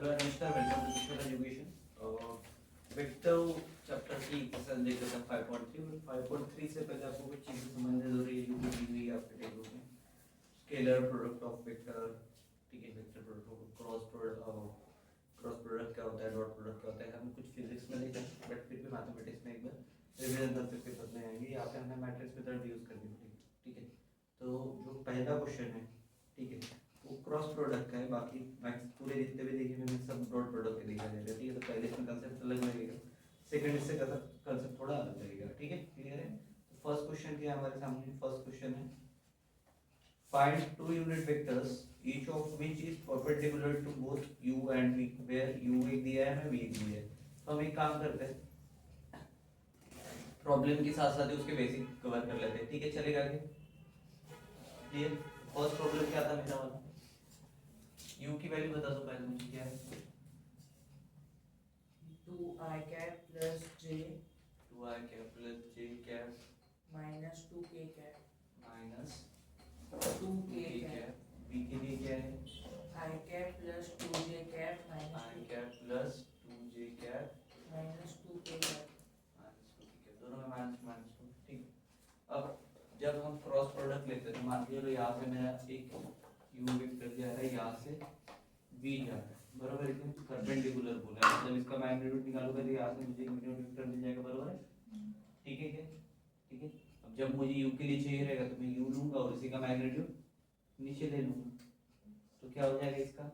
Hello नमस्कार, welcome to visual education. Vector chapter की exercise देख रहे हैं 5.3 और 5.3 से पहले आपको कुछ चीजें समझनी जरूरी है। यूपी दी हुई है आपके टेबल में स्केलर प्रोडक्ट ऑफ वेक्टर, ठीक है। Vector product of cross product क्या होता है, डॉट प्रोडक्ट क्या होता है, हम कुछ फिजिक्स में देखा बट फिर भी मैथमेटिक्स में एक बार रिवीजन कर सकते पढ़ने आएंगे। यहाँ पे हमने मैट्रिक्स मेथड यूज कर दी, ठीक है। तो जो पहला क्वेश्चन है, ठीक है, वो क्रॉस प्रोडक्ट का है। बाकी मैक्स पूरे जितने भी देखे मैंने सब डॉट प्रोडक्ट के दिखा जाएगा, ठीक है। तो पहले इसमें कंसेप्ट अलग लगेगा, सेकंड इससे कंसेप्ट थोड़ा अलग लगेगा, ठीक है। क्लियर है? तो फर्स्ट क्वेश्चन क्या है हमारे सामने? फर्स्ट क्वेश्चन है find two unit vectors each of which is perpendicular to both u and v, where u एक दिया है हमें v एक दिया है। तो हम एक काम करते हैं, प्रॉब्लम के साथ साथ उसके बेसिक कवर कर लेते हैं, ठीक है। चलेगा आगे? क्लियर? फर्स्ट प्रॉब्लम क्या था मेरा वाला? u की वैल्यू बता दो पहले मुझे, क्या है? 2i cap plus j 2i cap plus j cap minus 2k cap minus 2k k cap cap. b के लिए क्या है? i cap plus 2j cap minus i 2 cap plus 2j cap minus 2k cap minus 2k cap, दोनों में minus minus 2, ठीक है। अब जब हम क्रॉस प्रोडक्ट लेते हैं तो मान लीजिए यहाँ से मेरा एक u वेक्टर जा रहा है, यहाँ से v जा रहा है, बराबर। एकदम परपेंडिकुलर बोला है, मतलब इसका मैग्नीट्यूड निकालूंगा तो यहाँ से मुझे यूनिट वेक्टर मिल जाएगा, बराबर है, ठीक है क्या? ठीक है। अब जब मुझे u के लिए चाहिए रहेगा तो मैं u लूंगा और इसी का मैग्नीट्यूड नीचे ले लूंगा, तो क्या हो जाएगा? इसका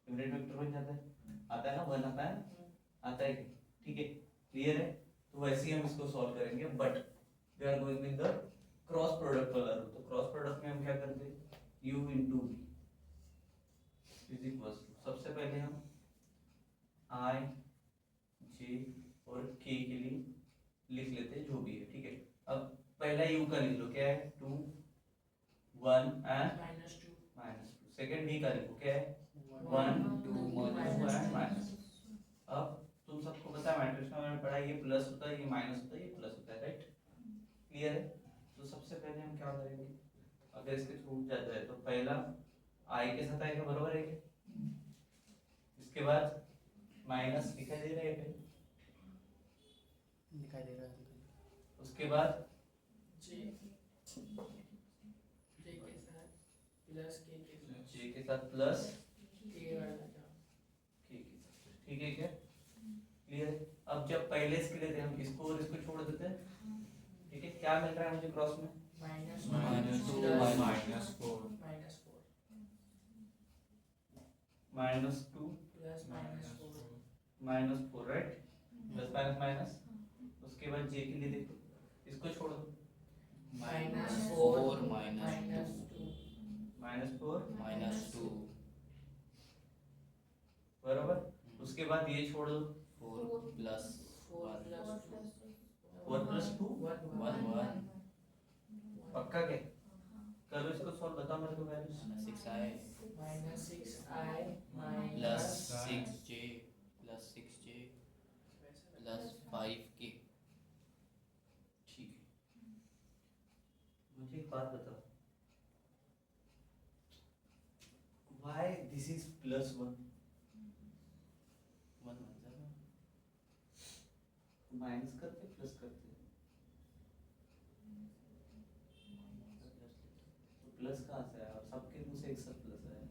यूनिट वेक्टर बन जाता है, आता है ना, वन आता है, आता है, ठीक है। क्लियर है? तो वैसे ही हम इसको सॉल्व करेंगे, but we are going with the cross product वाला रूल। तो क्रॉस प्रोडक्ट में हम क्या करते हैं? u into v is equal to, सबसे पहले हम i j और k के लिए लिख लेते हैं जो भी है, ठीक है। अब पहला u का लिख लो, क्या है? 2 1 and minus 2 minus 2। Second v का लिखो, क्या है? 1 1 2 minus एंड 2 माइनस। अब तुम सबको पता है मैट्रिक्स में मैंने पढ़ा, ये प्लस होता है, ये माइनस होता है, ये प्लस होता है, राइट? क्लियर है? तो सबसे पहले हम क्या करेंगे, अगर इसके छूट जाता है तो पहला i के साथ आएगा, बराबर है क्या? इसके बाद माइनस दिखाई दे रहा है कहीं? दिखाई दे रहा है। उसके बाद j के साथ plus k के साथ j के साथ प्लस k वाला टर्म k के साथ, ठीक है क्या? क्लियर? अब जब पहले इसके लेते हैं हम इसको और इसको छोड़ देते हैं, ठीक है। क्या मिल रहा है मुझे क्रॉस में? minus minus 2 plus minus 4 minus 4 minus 2 plus minus 4 minus 4, right? Plus minus minus. उसके बाद j के लिए देखो, इसको छोड़ दो, minus 4 4 minus minus 2 minus 4 minus 2 बराबर। उसके बाद ये छोड़ दो, 4 प्लस 4 1 plus 4 प्लस 2 1 1 1 पक्का क्या? करो इसको सॉल्व, बताओ मेरे को values. 6i minus 6i plus minus 6j plus 6j plus 5k। ठीक है, मुझे एक बात बताओ, why this is plus 1? 1 1 minus करते प्लस करते, तो प्लस कहाँ से आया? और सबके मुंह से एक साथ प्लस आया,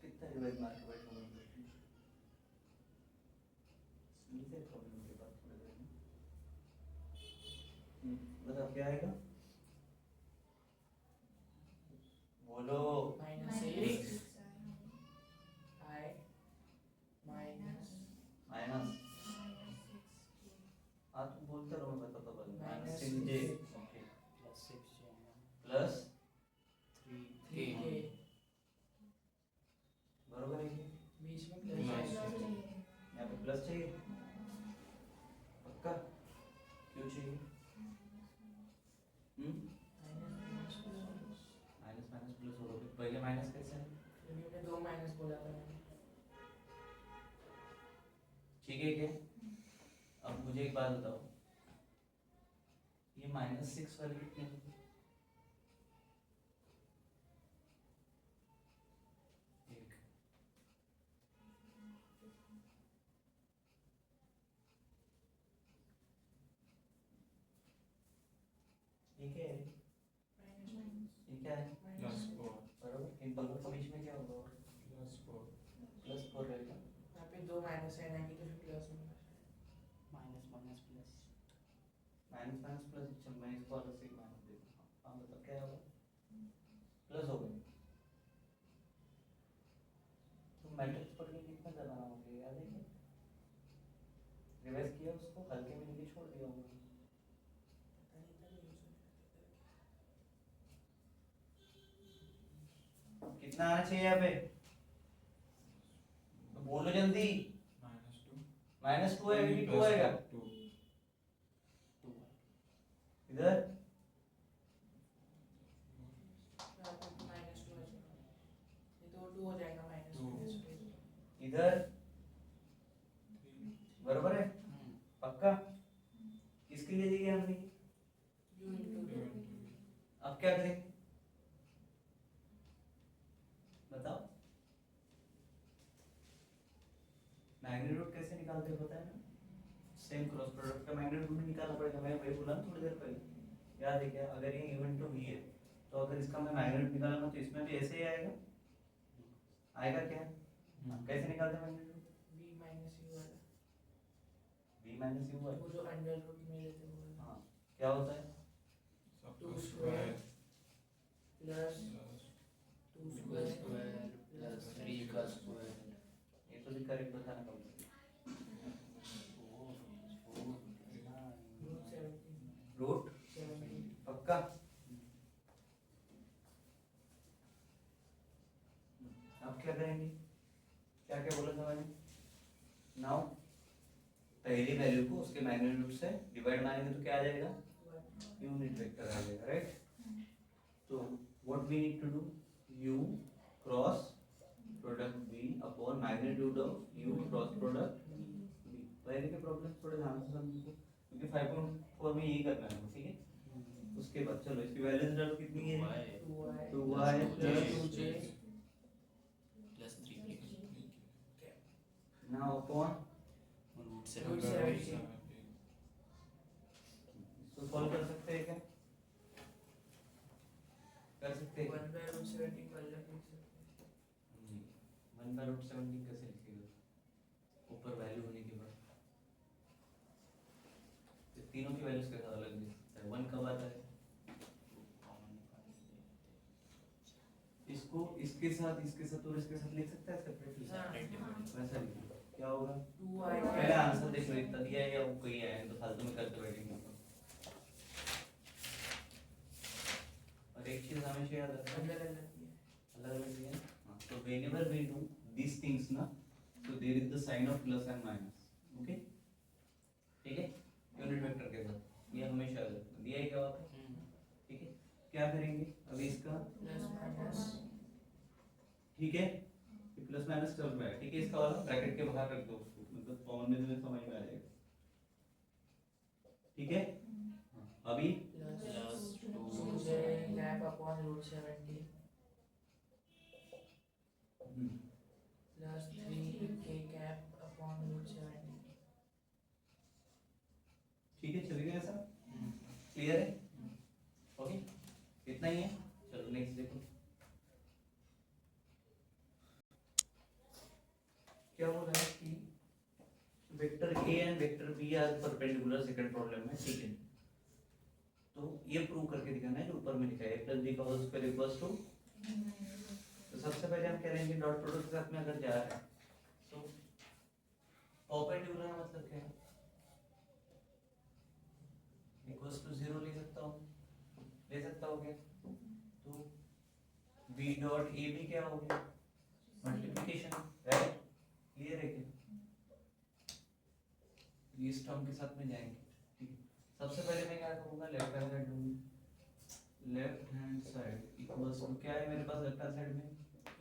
कितना डिवाइड मार के बैठा हूँ मैं? मिलते हैं प्रॉब्लम के बाद थोड़ी देर में। बताओ क्या आएगा, बोलो। minus 6 I minus माइनस, हाँ तुम बोलते रहो, मैं बताता हूँ। Minus Minus 6j six. Plus 6j plus 3k 3k बराबर है क्या? बीच में प्लस है यहाँ पे प्लस चाहिए, पक्का? क्यों चाहिए? माइनस माइनस माइनस प्लस होगा, फिर पहले माइनस कैसे है? क्योंकि मैंने 2 माइनस बोला था मैंने। ठीक है क्या? अब मुझे एक बात बताओ, ये माइनस 6 वाली कितनी होगी? प्लस हो गया। तो मैट्रिक्स पढ़ के कितना ज़्यादा हो गया याद है क्या? रिवाइज किया उसको, हल्के में लेके छोड़ दिया होगा। कितना आना चाहिए यहाँ पे? तो बोलो जल्दी। -2 है कि 2 आएगा? इधर इधर बराबर है पक्का? किसके लिए दिया हमने? अब क्या करें बताओ? मैग्नीट्यूड कैसे निकालते हैं पता है ना? सेम क्रॉस प्रोडक्ट का मैग्नीट्यूड भी निकालना पड़ेगा। मैं वही बोला थोड़ी देर पहले, याद है क्या? अगर ये इवन टू वी है तो अगर इसका मैं मैग्नीट्यूड निकालूंगा तो इसमें भी ऐसे ही आएगा। आएगा क्या? कैसे निकालते हैं मैग्नीट्यूड? v माइनस u है वो जो अंडर रूट में लेते हैं वो। हाँ, क्या होता है? 2 स्क्वायर प्लस 2 स्क्वायर प्लस 3 का स्क्वायर। ये तो भी करेक्ट बताना पड़ेगा। रूट 17 पक्का? अब क्या करेंगे? क्या क्या बोला था मैंने? नाउ पहली वैल्यू को उसके मैग्नीट्यूड से डिवाइड मारेंगे तो क्या आ जाएगा? यूनिट वेक्टर आ जाएगा, राइट? तो what we need to do? u cross product v upon magnitude of u cross product v। पहले के प्रॉब्लम थोड़े ध्यान से समझो क्योंकि 5.4 में यही करना है, ठीक है? उसके बाद चलो इसकी वैल्यूज डालो, कितनी है? 2y plus 2j plus 3 now upon root root 7। 17 इसको सॉल्व कर सकते हैं क्या? कर सकते हैं? 1/√17 पहले लिख सकते हैं। 1/√17 कैसे लिखेगा ऊपर वैल्यू होने के बाद? तो तीनों की वैल्यूज कैसे अलग लिख सकते हैं? 1 कब आता है? इसको इसके साथ और इसके साथ लिख सकता है सेपरेटली? वैसा लिखो क्या होगा? 2i पहले आंसर देखो इतना दिया है या वो कोई है तो फालतू में करते बैठेंगे। और एक चीज हमेशा याद रखना, अलग अलग दिया है। हाँ, तो whenever we do these things ना, so there is the sign of plus and minus, okay? ठीक है? यूनिट वेक्टर के साथ ये हमेशा याद रखना। दिया है क्या होता है? ठीक है? क्या करेंगे अभी इसका? प्लस माइनस ठीक है, ये प्लस माइनस चल रहा है, ठीक है? इसका वाला ब्रैकेट के बाहर रख दो उसको, मतलब कॉमन में तुम्हें समझ में आ जाएगा, ठीक है? हाँ, अभी plus 2j cap upon √17 plus 3k cap upon √17। ठीक है, चलेगा ऐसा? क्लियर है? ओके, इतना ही है। चलो नेक्स्ट देखो क्या हो रहा है कि vector a and vector b are perpendicular second problem में, ठीक है? तो ये प्रूव करके दिखाना है जो ऊपर में लिखा है a + b का होल स्क्वायर इक्वल्स टू। तो सबसे पहले हम कह लेंगे डॉट प्रोडक्ट के साथ में अगर जा रहा है तो परपेंडिकुलर मतलब क्या है? इक्वल्स टू 0 ले सकता हूँ, ले सकता हो क्या? तो b डॉट a b क्या हो गया? Multiplication, right? क्लियर है क्या? इस टर्म के साथ में जाएंगे, ठीक है? सबसे पहले मैं क्या करूंगा? लेफ्ट हैंड साइड लूंगा। Left hand side equals to क्या है मेरे पास लेफ्ट हैंड साइड में?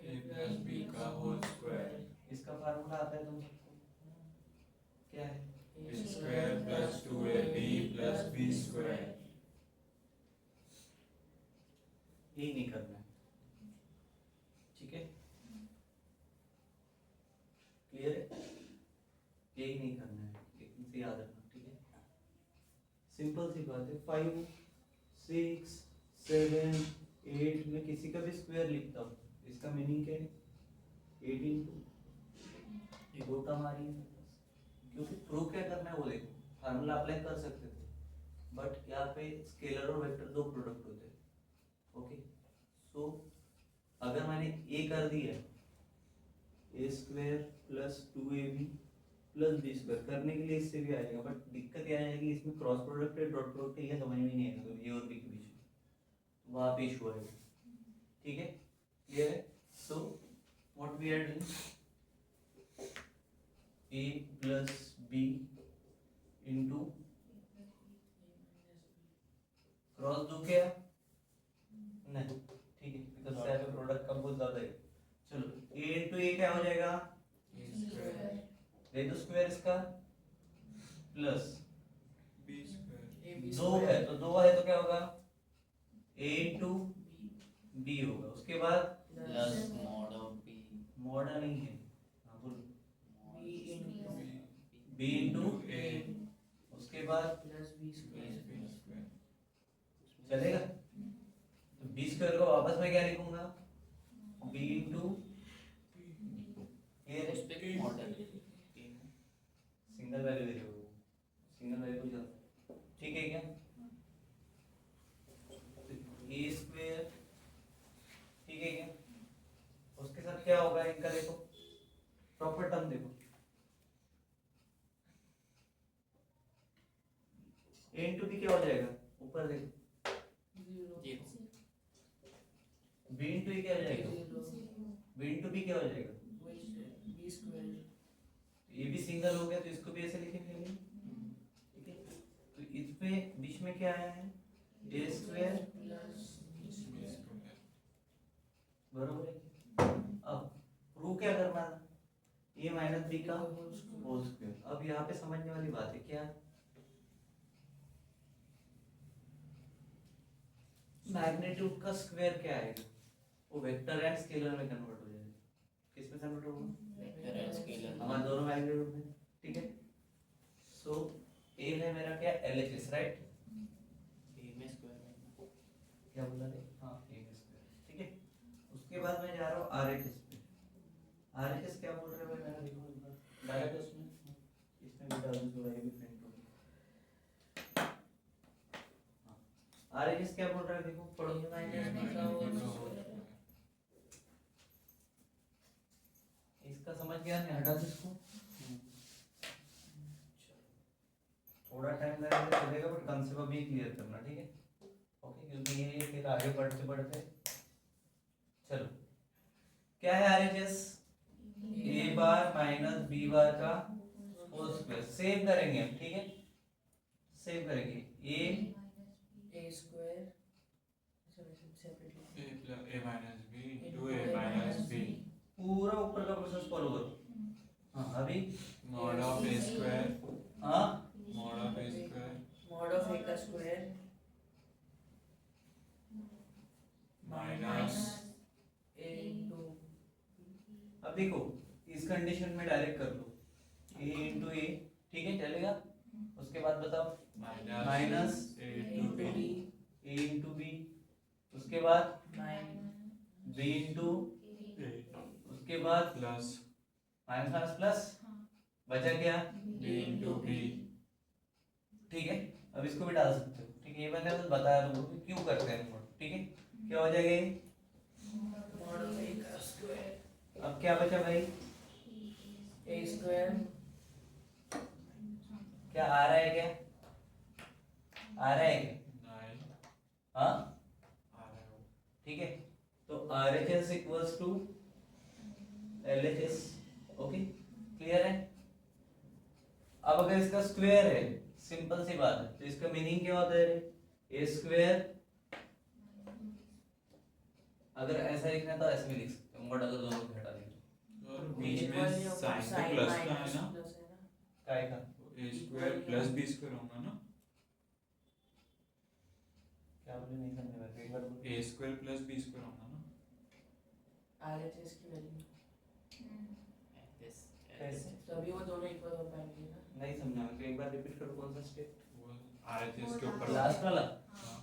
a + b का होल स्क्वायर इसका फार्मूला आता है तुम सबको, क्या है? a square plus 2ab plus b square. यही नहीं करना है, ठीक है? क्लियर है? यही नहीं करना है, इसे याद रखना, ठीक है? सिंपल सी बात है। 5 6 7 8 में किसी का भी स्क्वायर लिखता हूँ, इसका मीनिंग क्या है? 18 ये दो टर्म आ रही है, क्योंकि प्रूव क्या करना है वो देखो। फार्मूला अप्लाई कर सकते थे बट यहाँ पे स्केलर और वेक्टर दो प्रोडक्ट होते हैं, ओके? सो अगर मैंने a कर दिया a square plus 2ab plus b square करने के लिए इससे भी आएगा, बट दिक्कत क्या आएगी इसमें क्रॉस प्रोडक्ट है डॉट प्रोडक्ट है, ये समझ में नहीं आएगा तो a और b के बीच में, वहाँ पे इशू आएगा। ठीक है, क्लियर है? So what we are doing, a plus b into cross दो क्या नहीं, ठीक है, बिकॉज़ से आपका प्रोडक्ट का बहुत ज्यादा है। चलो a इंटू a क्या हो जाएगा, दे दो स्क्वायर इसका प्लस b square दो है तो क्या होगा a इंटू b होगा, उसके बाद plus mod of B mod नहीं है, हाँ बोलो, b into b into a उसके बाद plus b square b square चलेगा। तो b स्क्वायर को वापस मैं क्या लिखूंगा, b इंटू ये उस पे मॉडल सिंगल वैल्यू दे रहे हो, सिंगल वैल्यू को चलता है, ठीक है क्या, a स्क्वायर, ठीक है क्या, उसके साथ क्या होगा इनका देखो, प्रॉपर टर्म देखो, a इंटू बी क्या हो जाएगा, ऊपर देखो, zero b इंटू ए क्या हो जाएगा, zero b इंटू बी क्या हो जाएगा, which b square ये भी सिंगल हो गया तो इसको भी ऐसे लिखेंगे, ठीक है। तो इसमें बीच में क्या आया है, a square plus b b square square बरोबर है। अब प्रूव क्या करना था, a माइनस बी का whole square होल स्क्वायर। अब यहाँ पे समझने वाली बात है क्या, मैग्नीट्यूड का स्क्वायर क्या आएगा, वो वेक्टर एंड स्केलर में कन्वर्ट हो जाएगा, किस में कन्वर्ट होगा, वेक्टर एंड स्केलर हमारे दोनों मैग्नीट्यूड में, ठीक है। सो a है मेरा क्या, LHS राइट, ए में स्क्वायर क्या बोला रे, हाँ a का स्क्वायर, ठीक है। उसके बाद मैं जा रहा हूँ RHS पे, RHS क्या बोल रहे हो भाई, मैंने देखो एक बार डाला था उसमें, इसमें भी डाल दूँ थोड़ा, ये भी प्रिंट हो गया। हाँ RHS क्या बोल रहा है देखो, पढ़ो, a minus b का whole square इसका समझ गया नहीं, हटा दो इसको, थोड़ा टाइम लगेगा चलेगा, बट कंसेप्ट अभी क्लियर करना, ठीक है, ओके, क्योंकि ये फिर आगे बढ़ते बढ़ते, चलो क्या है RHS, a bar minus b बार का होल स्क्वायर, सेव करेंगे हम, ठीक है, सेव करेंगे a square sorry separately a plus a minus b into a minus b पूरा ऊपर का प्रोसेस फॉलो करो, हाँ अभी, mod of a square हाँ mod of a square mod of a का square minus a into अब देखो इस कंडीशन में डायरेक्ट कर लो, a इंटू ए, ठीक है चलेगा, उसके बाद बताओ minus a to b a इंटू बी, उसके बाद b इंटू, a उसके बाद plus माइनस माइनस प्लस, बचा क्या, b into b ठीक है। अब इसको भी डाल सकते हो, ठीक है, ये मैंने बस बताया तुमको कि क्यों करते हैं हम लोग, ठीक है, क्या हो जाएगा ये, mod of a का square अब क्या बचा भाई, a square क्या आ रहा है, क्या आ रहा है क्या, 9 हाँ आ रहा है वो ठीक है, तो RHS equals to LHS, okay clear है। अब अगर इसका स्क्वायर है, सिंपल सी बात है, तो इसका मीनिंग क्या होता है, ए स्क्वायर, अगर ऐसा लिखना है तो ऐसे भी लिख सकते हैं, बट अगर दोनों को हटा देंगे और बीच में साइन तो प्लस का है ना, काय का, a square plus b square होगा ना, क्या बोले नहीं समझ में, एक बार बोलो। a square plus b square होगा ना, RHS की वैल्यू दिस कैसे? तभी वो दोनों इक्वल हो पाएंगे ना नहीं समझा मैं, तो एक बार रिपीट करो, कौन सा स्टेप, वो RHS के ऊपर लास्ट वाला, हाँ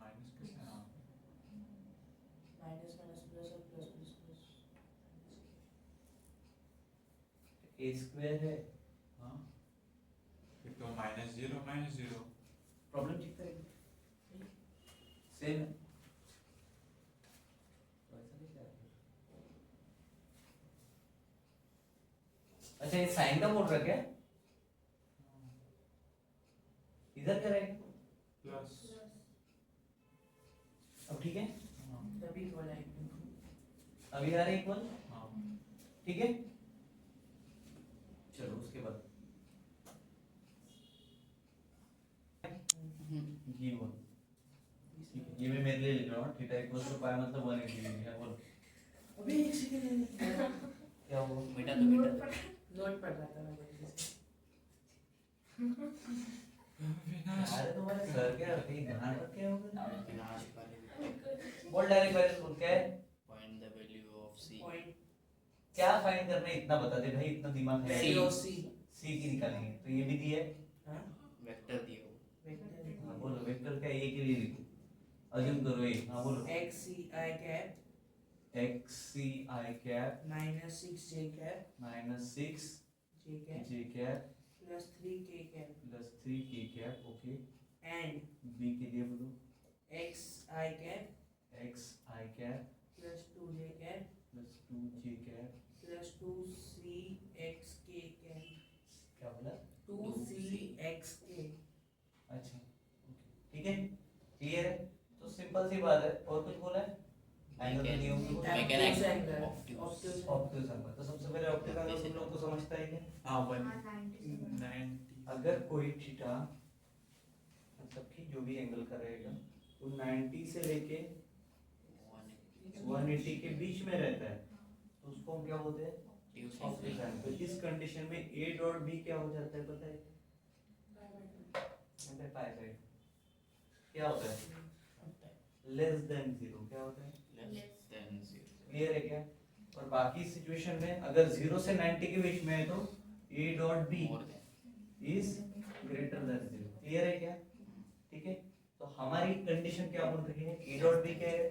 माइनस कैसे, हाँ माइनस माइनस प्लस और प्लस प्लस प्लस ए स्क्वायर है, हाँ फिर तो माइनस जीरो प्रॉब्लम ठीक करेंगे, सेम है, अच्छा, ये साइन का मोड रखा है, इधर क्या रहेगा? प्लस अब ठीक है, तभी बोला है अभी आ रहा है इक्वल, हाँ ठीक है। चलो उसके बाद ये वन, ठीक है, ये मैं मेरे लिए लिख रहा हूँ, थीटा इक्वल टू पाई मतलब 180 डिग्री है। बोल अभी एक सेकंड क्या हुआ? बेटा तो बेटा नोट पढ़ रहा था मैं जल्दी से। अरे तुम्हारे सर क्या कहीं ध्यान रख के होगा? विनाश वाले बोल डायरेक्ट वाले बोल क्या है? Find the value of C point क्या फाइंड करना है इतना बता दे भाई, इतना दिमाग है वैल्यू ऑफ सी। सी की निकालेंगे तो ये भी दिया है। हाँ वेक्टर दिया हो हाँ बोलो वेक्टर क्या, ए के लिए लिखो, अज्यूम करो ए, हाँ बोलो X C I cap x c I cap minus 6 J cap minus 6 J cap j cap plus 3 K cap plus 3 k cap, okay. And b के लिए बोलो X I cap x I cap plus 2 J cap plus 2 j cap, plus 2 C X K cap क्या बोला? 2 C X के। अच्छा ठीक है, clear है। तो सिंपल सी बात है, और कुछ बोला है? एंगल के नियम को Obtuse angle. Obtuse obtuse angle, तो सबसे पहले ऑब्ट्यूज एंगल तुम लोग को समझता है क्या? हाँ 190 अगर कोई थीटा मतलब कि जो भी एंगल का रहेगा वो 90 से लेके 180 के बीच में रहता है तो उसको हम क्या बोलते हैं? Obtuse angle. तो इस कंडीशन में a डॉट b क्या हो जाता है पता है? मतलब पाई बाय क्या होता है? लेस देन 0 क्या होता है? लेस देन 0 क्लियर है क्या? और बाकी सिचुएशन में अगर 0 से 90 के बीच में है तो a dot b more than is greater than 0। Clear है क्या? ठीक है, तो हमारी कंडीशन क्या बोल रही है? a डॉट b क्या है?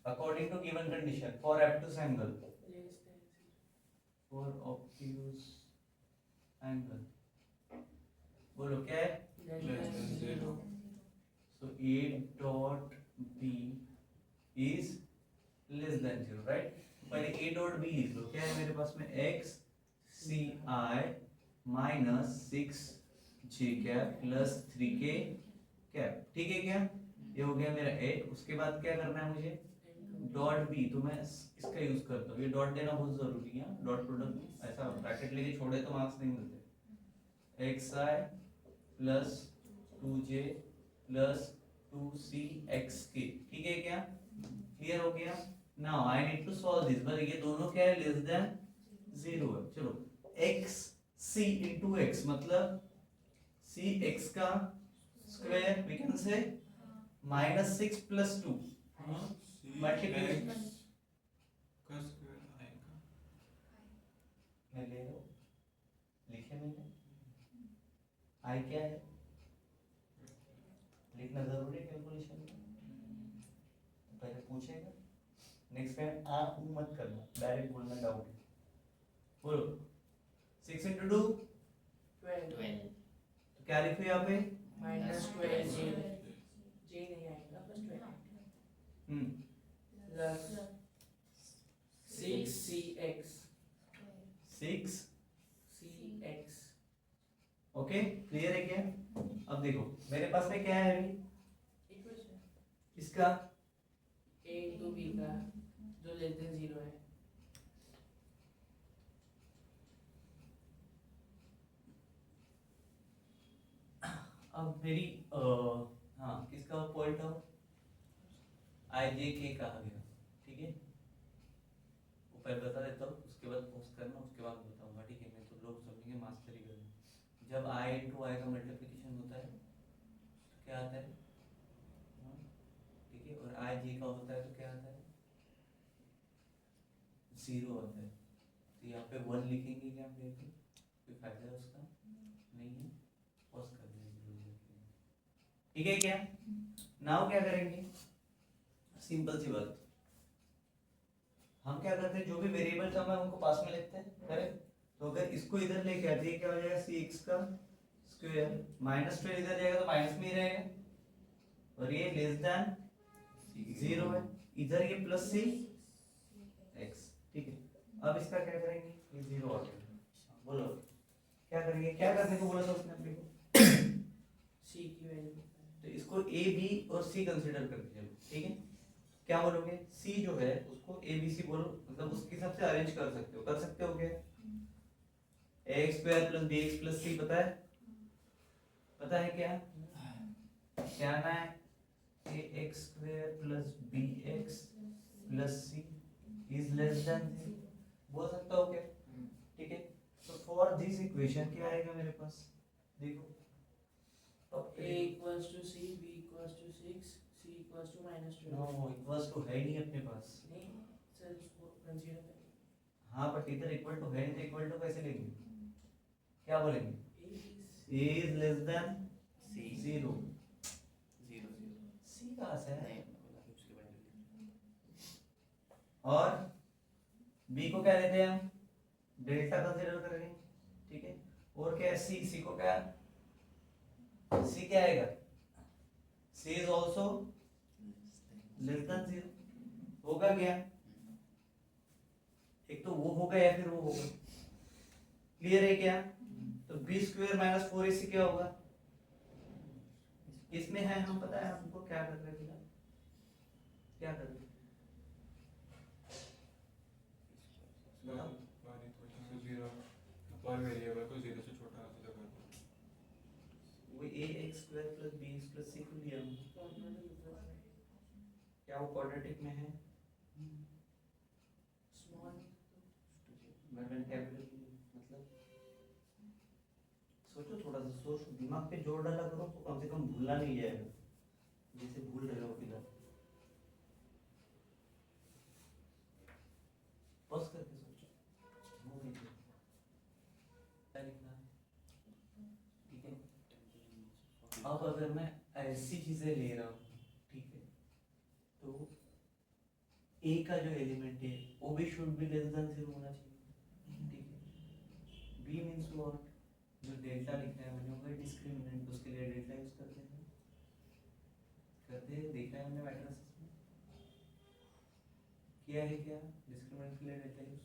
According to given condition for obtuse angle, for obtuse angle बोलो क्या है? Less than 0. So a dot b is less than 0, right? पहले a dot b लिख लो, क्या है मेरे पास में? x c I minus 6 j cap plus 3k cap, ठीक है क्या? ये हो गया मेरा a। उसके बाद क्या करना है मुझे? डॉट b, तो मैं इसका यूज करता हूँ, ये डॉट देना बहुत जरूरी है, डॉट प्रोडक्ट ऐसा ब्रैकेट लेके छोड़े तो मार्क्स नहीं मिलते। x I plus 2j plus 2cxk, ठीक है क्या? क्लियर हो गया? Now I need to solve this, but ये दोनों क्या है? लेस देन 0 है। चलो x c into x मतलब c x का square, we can say minus 6 plus 2 हाँ Multiplication. का स्क्वायर आएगा मैं ले रहा हूँ, लिखे मैंने i क्या है? लिखना जरूरी है कैलकुलेशन में, पहले पूछेगा, नेक्स्ट टाइम आ ऊ मत करना, डायरेक्ट बोलना डाउट है। बोलो 6 into 2 12 तो क्या लिखो यहाँ पे? माइनस 12 जे जे नहीं आएगा बस 12 प्लस 6 सी एक्स 6 cx ओके, क्लियर है क्या? अब देखो मेरे पास में क्या है अभी? इक्वेशन इसका a into b का जो लेस देन 0 है। अब मेरी हाँ किसका पॉइंट ऑफ आई जे के कहा गया, ठीक है? वो पहले बता देता हूँ, उसके बाद पोस्ट करना, उसके बाद बताऊंगा, ठीक है? मैं तो लोग समझेंगे मास्टरी करना। जब i इंटू आई का मल्टीप्लिकेशन होता है तो क्या आता है? ठीक है, और आई जे का होता है तो क्या आता है? 0 आता है। तो यहाँ पे 1 लिखेंगे क्या हम लेके? कोई फायदा है उसका? नहीं है, पोस्ट कर देंगे, ठीक है क्या? नाउ क्या करेंगे? सिंपल सी बात, हम क्या करते हैं, जो भी वेरिएबल टर्म है उनको पास में लिखते हैं, करेक्ट? तो अगर इसको इधर लेके आते हैं क्या हो जाएगा? cx का स्क्वायर माइनस 12 इधर जाएगा तो माइनस में ही रहेगा, और ये लेस देन 0 है, इधर ये प्लस सी एक्स, ठीक है? अब इसका क्या करेंगे? ये 0 आ गया, बोलो क्या करेंगे, क्या करने को बोला था उसने अपने को? सी की वैल्यू तो इसको ए बी और सी कंसीडर करते हैं, ठीक है। क्या बोलोगे, सी जो है उसको ए बी सी बोलो, मतलब उसके हिसाब से अरेंज कर सकते हो, कर सकते हो क्या? X square plus b x plus c पता है, पता है क्या? क्या ना है, A x square plus b x plus c is less than, बोल सकता हो क्या? ठीक है। तो फॉर दिस इक्वेशन क्या आएगा मेरे पास, देखो अब a equals to c, b equals to 6, c equals to -12. No equals to है ही नहीं अपने पास। नहीं सर उसको कंसीडर करें हाँ बट इधर इक्वल टू है नहीं, तो इक्वल टू कैसे लेंगे, क्या बोलेंगे? a a is less than C 0। 0 0 c कहाँ से है? नहीं बोला उसके बाद और b को क्या लेते हैं हम, डेल्टा कंसीडर करेंगे, ठीक है। और क्या है c को क्या, c क्या आएगा, c is also less than 0, होगा क्या? एक तो वो होगा या फिर वो होगा, क्लियर है क्या? तो बी स्क्वायर माइनस 4ac क्या होगा, इसमें है, हम पता है हमको क्या कर रहे हैं, क्या कर रहे हैं बताओ। पर वेरिएबल को 0 से छोटा रखते हैं। वो ax square plus bx plus c को लिया हमने। क्या वो क्वाड्रेटिक में है, स्मॉल मैंने कैपिटल मतलब, सोचो थोड़ा सा, सोच दिमाग पे जोर डाला करो तो कम से कम भूलना नहीं जाएगा, जैसे भूल रहे हो फिलहाल, बस करके सोचो, वो नहीं है। क्या लिखना है, ठीक है। अब अगर मैं ऐसी चीजें ले रहा हूँ, ठीक है, तो ए का जो एलिमेंट है वो भी शुड बी लेस देन 0 होना चाहिए, ठीक है। बी मींस व्हाट, जो डेल्टा लिख रहा है मैंने वो डिस्क्रिमिनेंट, उसके लिए डेल्टा यूज करते हैं, देखा है मैंने मैट्रिसेस में किया है, क्या डिस्क्रिमिनेंट के लिए delta use.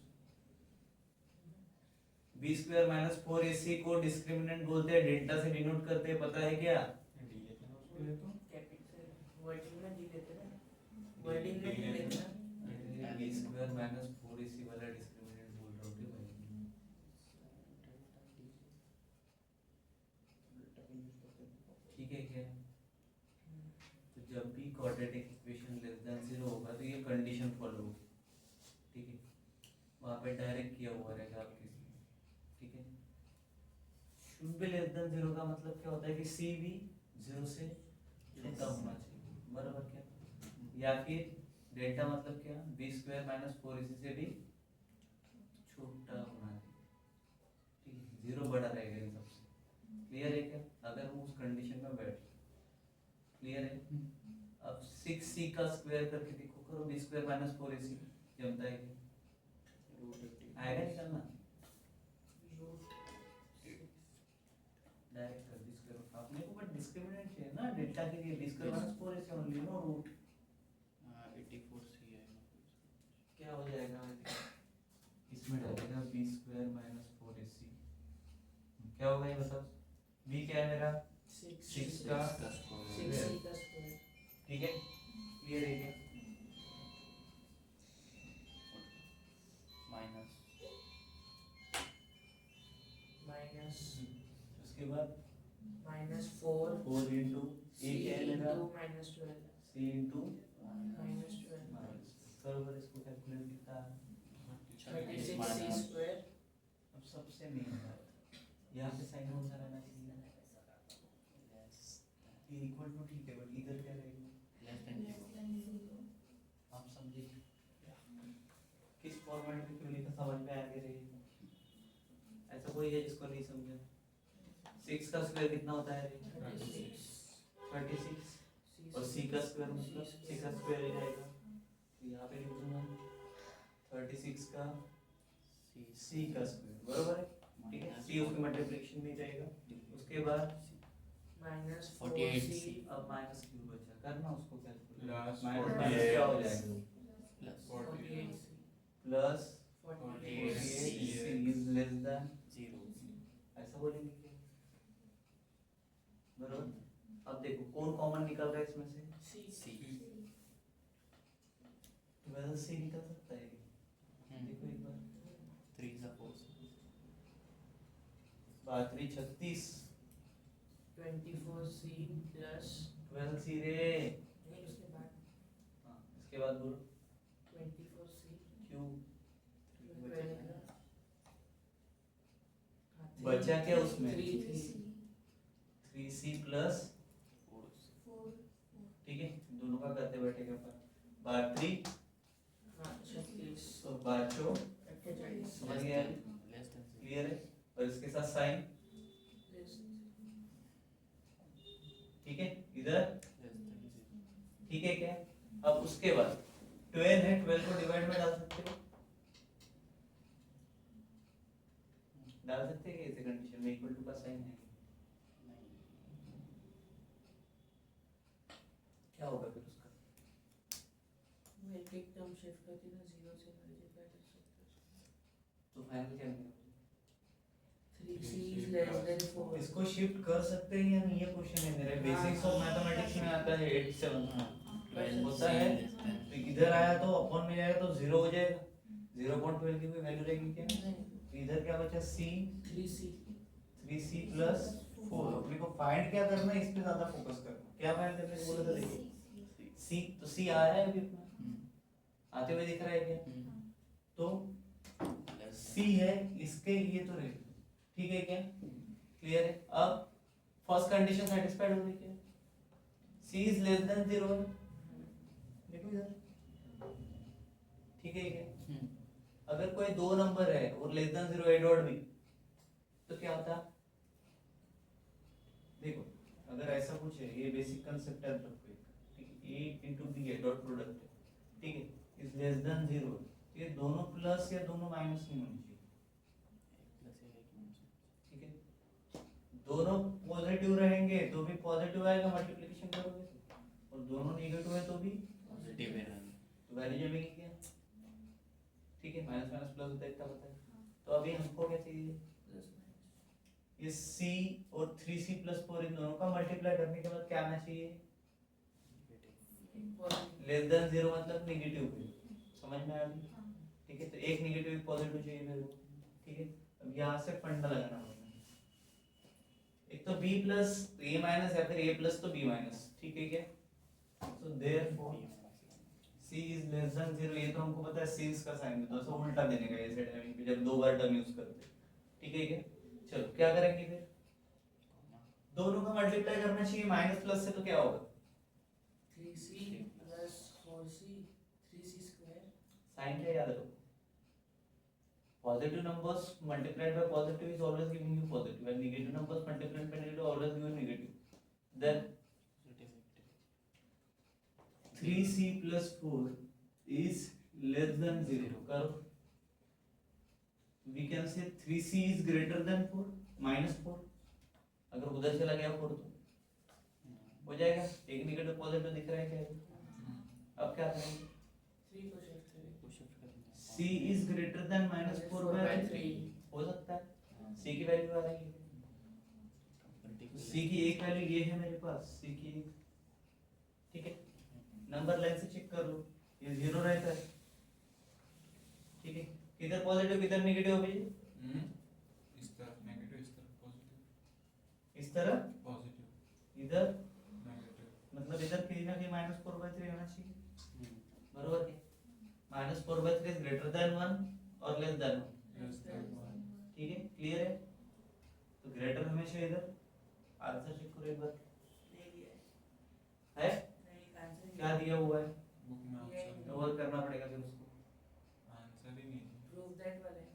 B square minus 4ac को डिस्क्रिमिनेंट बोलते हैं, डेल्टा से डिनोट करते हैं, पता है क्या? डी है क्या उसके लिए तो कैपिटल वर्डिंग में डी लेते हैं ना, वर्डिंग में डी लेते हैं ना। बी स्क्वायर माइनस 4ac वाला डिस्क्रिमिनेंट बोल रहा हूँ भाई, ठीक है क्या? तो जब भी क्वाड्रेटिक इक्वेशन लेस देन 0 होगा तो ये कंडीशन फॉलो होगी, ठीक है। वहाँ पे डायरेक्ट किया हुआ रहेगा आपके, ठीक है। शुड बी लेस देन 0 का मतलब क्या होता है कि c भी 0 से छोटा होना चाहिए, बराबर क्या? या फिर डेल्टा मतलब क्या, बी स्क्वायर माइनस 4ac से भी छोटा होना चाहिए, ठीक है। 0 बड़ा रहेगा इन सबसे, क्लियर है क्या? अगर वो उस कंडीशन में बैठ, क्लियर है। अब 6c का स्क्वायर करके देखो, करो बी स्क्वायर माइनस 4ac जमता है क्या, आएगा निकलना, डायरेक्ट कर दी स्क्वायर अपने को, बट डिस्क्रिमिनेंट चाहिए ना डेल्टा के लिए, B square minus 4ac only, no root. 84c है क्या हो जाएगा, इसमें डालेगा बी स्क्वायर माइनस 4ac, क्या होगा ये बताओ, बी क्या है मेरा 6 का स्क्वायर, ठीक है, क्लियर है क्या? माइनस माइनस उसके बाद -4 4 इंटू ए क्या है मेरा -12 c इंटू -12 बराबर, इसको कैलकुलेट कितना, 36c स्क्वायर। अब सबसे मेन बात यहाँ पे साइन कौन सा रहना चाहिए, ये इक्वल टू, ठीक है, बट इधर क्या रहेगा, लेस देन 0 आप समझे किस फॉर्मेट में क्यों लिखा, समझ में आ गया रहेगा। ऐसा कोई है जिसको नहीं समझा? 6 का स्क्वायर कितना होता है, 36, और c का स्क्वायर मतलब c का स्क्वायर ही रहेगा, तो यहाँ पे लिख दूंगा 36 का c का स्क्वायर, बराबर है, ठीक है। c उसके मल्टीप्लिकेशन में जाएगा, उसके बाद -4c अब माइनस क्यू बचा, करना उसको कैलकुलेट, Plus माइनस 48 माइनस क्या हो जाएगा, plus 48c plus 48c 48c is less than 0 बोलेंगे क्या, बरोबर। अब देखो कौन कॉमन निकल रहा है इसमें से, सी 12 से निकल सकता है, देखो एक बार 3 is a 4 बातरी 36 24C प्लस 12 सी रे, नहीं उसके बाद हाँ इसके बाद बोलो 24C क्यू, 12 बचा क्या उसमें? 3 3c प्लस 4 ठीक है, दोनों का करते बैठेगा अपन, बातरी हाँ 36 तो बाचो 48 समझ गया, लेस देन क्लियर है। और इसके साथ साइन, ठीक है इधर, ठीक है क्या। अब उसके बाद 12 है, 12 को डिवाइड में डाल सकते हो, डाल सकते हैं ऐसे कंडीशन में, इक्वल टू का साइन है, क्या होगा फिर उसका, वो एक एक टर्म शिफ्ट करती ना 0 से मल्टीप्लाई कर सकते हैं। तो फाइनल क्या निकलेगा? 3C is less than 4 इसको शिफ्ट कर सकते हैं या नहीं, ये क्वेश्चन है मेरा, बेसिक्स ऑफ मैथमेटिक्स में आता है 8 से 1 होता है, तो इधर आया तो अपॉन में जाएगा तो 0 हो जाएगा, 0.12 की कोई वैल्यू रहेगी क्या, तो इधर क्या बचा c, 3c प्लस 4, अपने को फाइंड क्या करना है, इस पे ज्यादा फोकस करना, क्या फाइंड करने को बोला था, देखिए c, तो c आ रहा है अभी अपना आते हुए दिख रहा है क्या, तो c है इसके, ये तो रहेगा, ठीक है क्या, क्लियर है। अब फर्स्ट कंडीशन सेटिस्फाइड हो गई क्या, c इज लेस देन 0 है, देखो इधर, ठीक है क्या। अगर कोई दो नंबर है और less than 0 A dot B, तो क्या होता, देखो अगर ऐसा कुछ है, ये बेसिक कंसेप्ट है सबको, ठीक है, a इंटू बी है, डॉट प्रोडक्ट है, ठीक है, इज लेस देन 0, ये दोनों प्लस या दोनों माइनस नहीं होनी चाहिए, ठीक है, दोनों पॉजिटिव रहेंगे तो भी पॉजिटिव आएगा मल्टीप्लिकेशन करोगे, और दोनों नेगेटिव है तो भी पॉजिटिव है तो वैल्यू जमेगी क्या, ठीक है, माइनस माइनस प्लस होता है इतना पता है। तो अभी हमको क्या चाहिए, ये c और 3c प्लस 4 इन दोनों का मल्टीप्लाई करने के बाद क्या आना चाहिए, लेस देन 0 मतलब नेगेटिव है, समझ में आया अभी, ठीक है, तो एक नेगेटिव एक पॉजिटिव चाहिए मेरे को, ठीक है। अब यहाँ से फंडा लगाना होगा, एक तो b प्लस a माइनस या फिर a प्लस तो b माइनस, ठीक है क्या, so therefore c is less than 0, ये तो हमको पता है c इसका साइन है, तो उल्टा देने का ऐसे टाइमिंग पे जब दो बार टर्म यूज करते हैं, ठीक है क्या। चलो क्या करेंगे फिर, दोनों का मल्टीप्लाई करना चाहिए माइनस प्लस से, तो क्या होगा 3C plus 4C 3C square sign क्या याद रखो, positive numbers multiplied by positive is always giving you positive, and negative numbers multiplied by negative always give you negative, then 3c plus 4 is less than 0, करो, we can say 3c is greater than 4 minus 4, अगर उधर चला गया 4 तो हो जाएगा, एक negative positive दिख रहा है क्या, अब क्या करेंगे, 3 को शिफ्ट करेंगे, c is greater than minus 4 by 3 हो सकता है, c की वैल्यू आ रही है, c की एक वैल्यू ये है मेरे पास, c की एक, ठीक है, नंबर लाइन से चेक कर लो, ये 0 रहता है, ठीक है, किधर पॉजिटिव किधर नेगेटिव हो भैया, इस तरफ नेगेटिव, इस तरफ पॉजिटिव, इस तरह पॉजिटिव इधर, नेगेटिव, मतलब इधर कहीं ना कहीं -4/3 होना चाहिए, बरोबर है, -4/3 इज ग्रेटर देन 1 और लेस देन 1, लेस देन 1, ठीक है, क्लियर है। तो ग्रेटर हमेशा इधर, आंसर चेक करो एक बार, नहीं दिया है नहीं आंसर क्या दिया हुआ है, बुक में आंसर और करना पड़ेगा फिर उसको, आंसर ही नहीं है। प्रूव दैट वाला है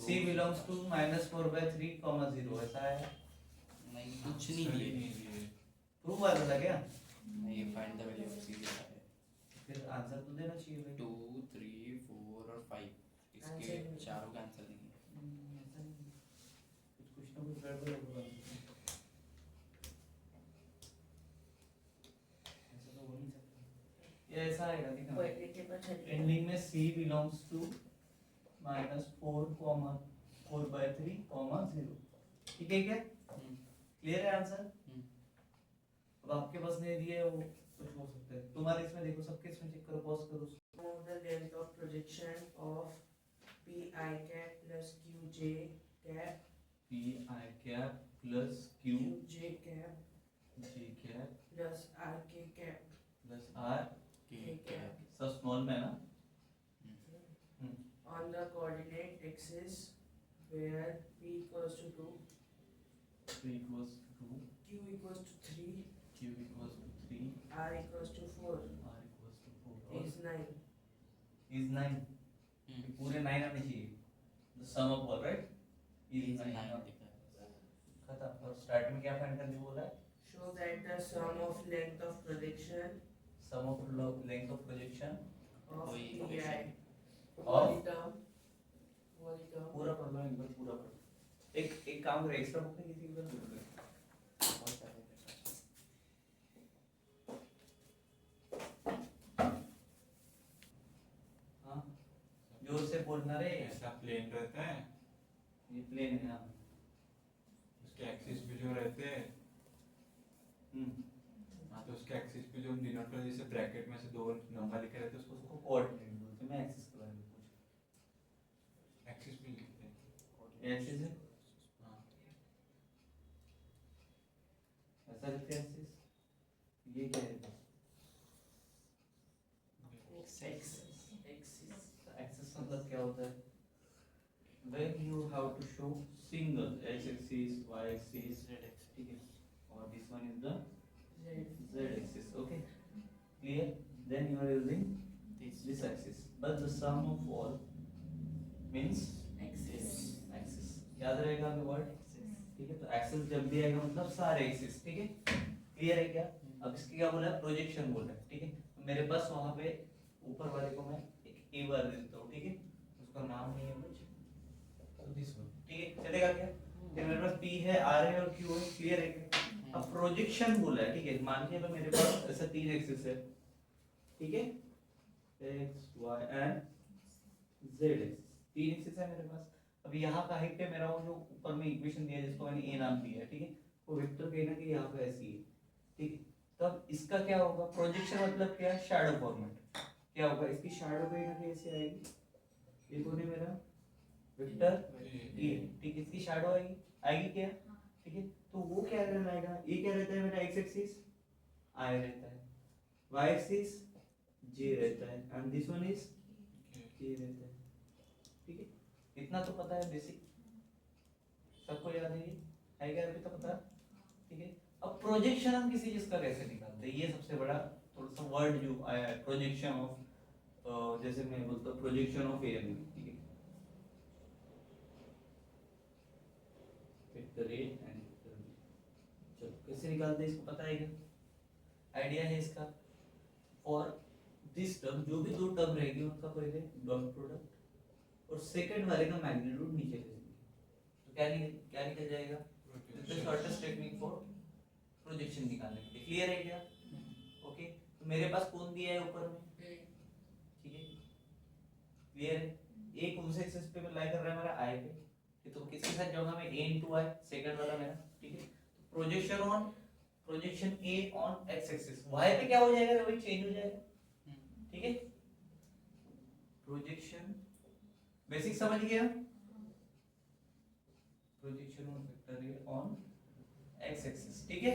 c belongs to -4/3, 0 ऐसा है, नहीं कुछ नहीं आंसर ही दिए, नहीं दिए। प्रूव वाला था क्या, नहीं फाइंड द वैल्यू ऑफ सी है, फिर आंसर तो देना चाहिए भाई, 2 3 4 और 5 इसके आंसर नहीं। चारों का आंसर देंगे, ऐसा नहीं, कुछ ना कुछ गड़बड़ होगा, ऐसा तो हो नहीं सकता, ये ऐसा आएगा, देखना पॉइंट के पास चलिए एंडिंग में c belongs to माइनस 4,4/3, 0। ठीक है क्या? क्लियर है आंसर? अब आपके पास नहीं दिए वो कुछ हो सकता है तुम्हारे इसमें, देखो सबके इसमें चेक करो, पॉज करो। Move the length of projection of pi cap plus qj cap P I cap plus Q qj cap G cap plus rk cap plus R k cap सब स्मॉल में है ना? on the coordinate axis where p equals to 2, 3 equals to 2, q equals to 3, q equals to 3, r equals to 4 r equals to 4 is 9. is 9। पूरे 9 आने चाहिए। the sum of all right is 9। खत्म। और start में क्या find करने बोला है? Show that the sum of length of projection sum of length of projection of कोई pi equation वाली term पूरा पढ़ लो एक बार, पूरा पढ़ लो। एक काम करो, एक्स्ट्रा बुक में किसी के पास बोल दो। हाँ जोर से बोलना रे। ऐसा प्लेन रहता है, ये प्लेन है। हाँ उसके एक्सिस पे जो रहते हैं, हम्म हाँ तो उसके एक्सिस पे जो डिनोट कर जैसे ब्रैकेट में से दो नंबर लिखे रहते हैं उसको उसको कोऑर्डिनेट बोलते हैं। मैं एक्सिस के बारे में पूछ एक्सिस पे लिखते हैं। एक्सिस है, हाँ ऐसा लिखते हैं एक्सिस। ये क्या है? एक्सिस मतलब क्या होता है? when you have to show single x axis, y axis, z axis, ठीक है, और this one is the z axis, okay, clear? Then you are using this axis, but the sum of all means axis। याद रहेगा अभी word, ठीक है? तो axis जब भी आएगा मतलब सारे एक्सिस, ठीक है? क्लियर है क्या? अब इसकी क्या बोला है? प्रोजेक्शन बोला है, ठीक है? तो मेरे पास वहां पे ऊपर वाले को मैं एक ए बार दे देता हूँ, ठीक है? उसका नाम नहीं है कुछ, तो दिस वन, ठीक है? चलेगा क्या? फिर मेरे पास पी है, आर है और क्यू है। क्लियर है क्या? अब प्रोजेक्शन बोला है, ठीक है? मान के चलो मेरे पास ऐसा 3 एक्सिस है, ठीक है? X Y and Z axis, 3 axis है मेरे पास। अब यहाँ का हाइट है मेरा, वो जो ऊपर में इक्वेशन दिया है जिसको मैंने ए नाम दिया है, ठीक है? वो वेक्टर कहीं ना कहीं यहाँ पे ऐसी है, ठीक है? तब इसका क्या होगा? प्रोजेक्शन मतलब क्या? Shadow format. क्या होगा? इसकी शैडो कहीं ना कहीं ऐसे आएगी। ये कौन है मेरा? वेक्टर ए, ठीक है? इसकी शैडो आएगी, आएगी क्या? ठीक है? तो वो क्या रहना? ये क्या रहता है मेरा? एक्स एक्सिस आई रहता है, वाई एक्सिस जे रहता है, एंड दिस वन इज के रहता है, ठीक है? इतना तो पता है बेसिक, सबको याद है ये? है क्या अभी तो पता? ठीक है? अब प्रोजेक्शन हम किसी चीज का कैसे निकालते हैं? ये सबसे बड़ा थोड़ा सा वर्ड जो आया है, प्रोजेक्शन ऑफ, जैसे मैं बोलता हूँ प्रोजेक्शन ऑफ एरिया, ठीक है? Vector A and vector B, चलो कैसे निकालते हैं इसको पता है क्या? आइडिया है इसका? फॉर दिस टर्म जो भी दो टर्म रहेगी उनका पहले डॉट प्रोडक्ट और सेकंड वाले का मैग्नीट्यूड नीचे ले लेंगे, तो क्या निकल जाएगा? This is shortest technique for projection निकालने के लिए। क्लियर है क्या? ओके, तो मेरे पास कौन दिया है ऊपर में, ठीक है? क्लियर है? ए कौन से एक्सिस पे लाई कर रहा है मेरा? आई पे, ठीक? तो किसके साथ जाऊंगा मैं? ए इनटू आई, सेकंड वाला मेरा, ठीक है? तो projection A on X axis, Y पे क्या हो जाएगा? वही चेंज हो जाएगा, ठीक है? प्रोजेक्शन बेसिक समझ गया? Projection of vector A on X axis, ठीक है?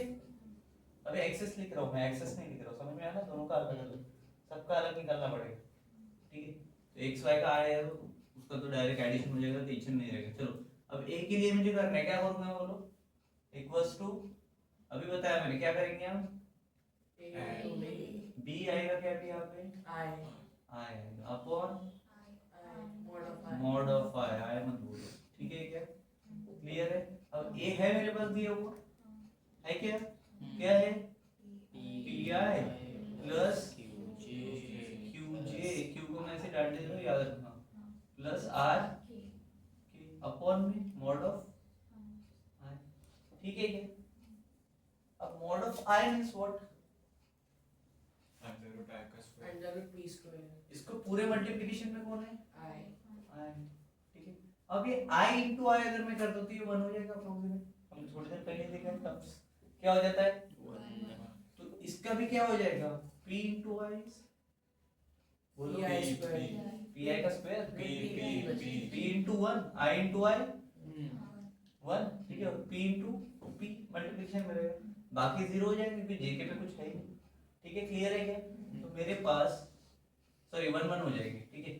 अबे एक्सेस लिख रहा हूं मैं, एक्सेस नहीं लिख रहा हूं, समझ में आया ना? दोनों का अलग अलग, सबका अलग निकालना पड़ेगा, ठीक है? तो एक्स वाई का आया है उसका तो डायरेक्ट एडिशन हो जाएगा, टेंशन नहीं रहेगा। चलो अब ए के लिए मुझे करना है, क्या करूंगा मैं बोलो? इक्वल्स टू, अभी बताया मैंने, क्या करेंगे हम? बी आएगा क्या भी यहाँ पे? आई आएगा अपॉन मॉड ऑफ आई मत बोलो, ठीक है क्या? क्लियर है? अब ए है मेरे पास दिया हुआ है, क्या क्या है? P I plus Q J, Q को मैं ऐसे डाल देता हूँ, याद रखना, प्लस आर अपॉन में मॉड ऑफ आई, ठीक है क्या? अब mod of I means what? Under root P square. इसको पूरे मल्टीप्लिकेशन में कौन है? आई आई अब ये आई इंटू आई अगर मैं कर दूं तो ये 1 हो जाएगा अप्रोक्सीमेट, हमने थोड़ी देर पहले देखा है टर्म्स क्या हो जाता है, तो इसका भी क्या हो जाएगा p इंटू आई, बोलो PI P, square. P I का स्क्वायर, P. p इंटू 1 आई इंटू आई 1, ठीक है, p इंटू p मल्टीप्लिकेशन में रहेगा, बाकी 0 हो जाएगा क्योंकि जेके पे कुछ है ही नहीं, ठीक है, क्लियर है क्या, तो मेरे पास सॉरी 1 1 हो जाएगी, ठीक है,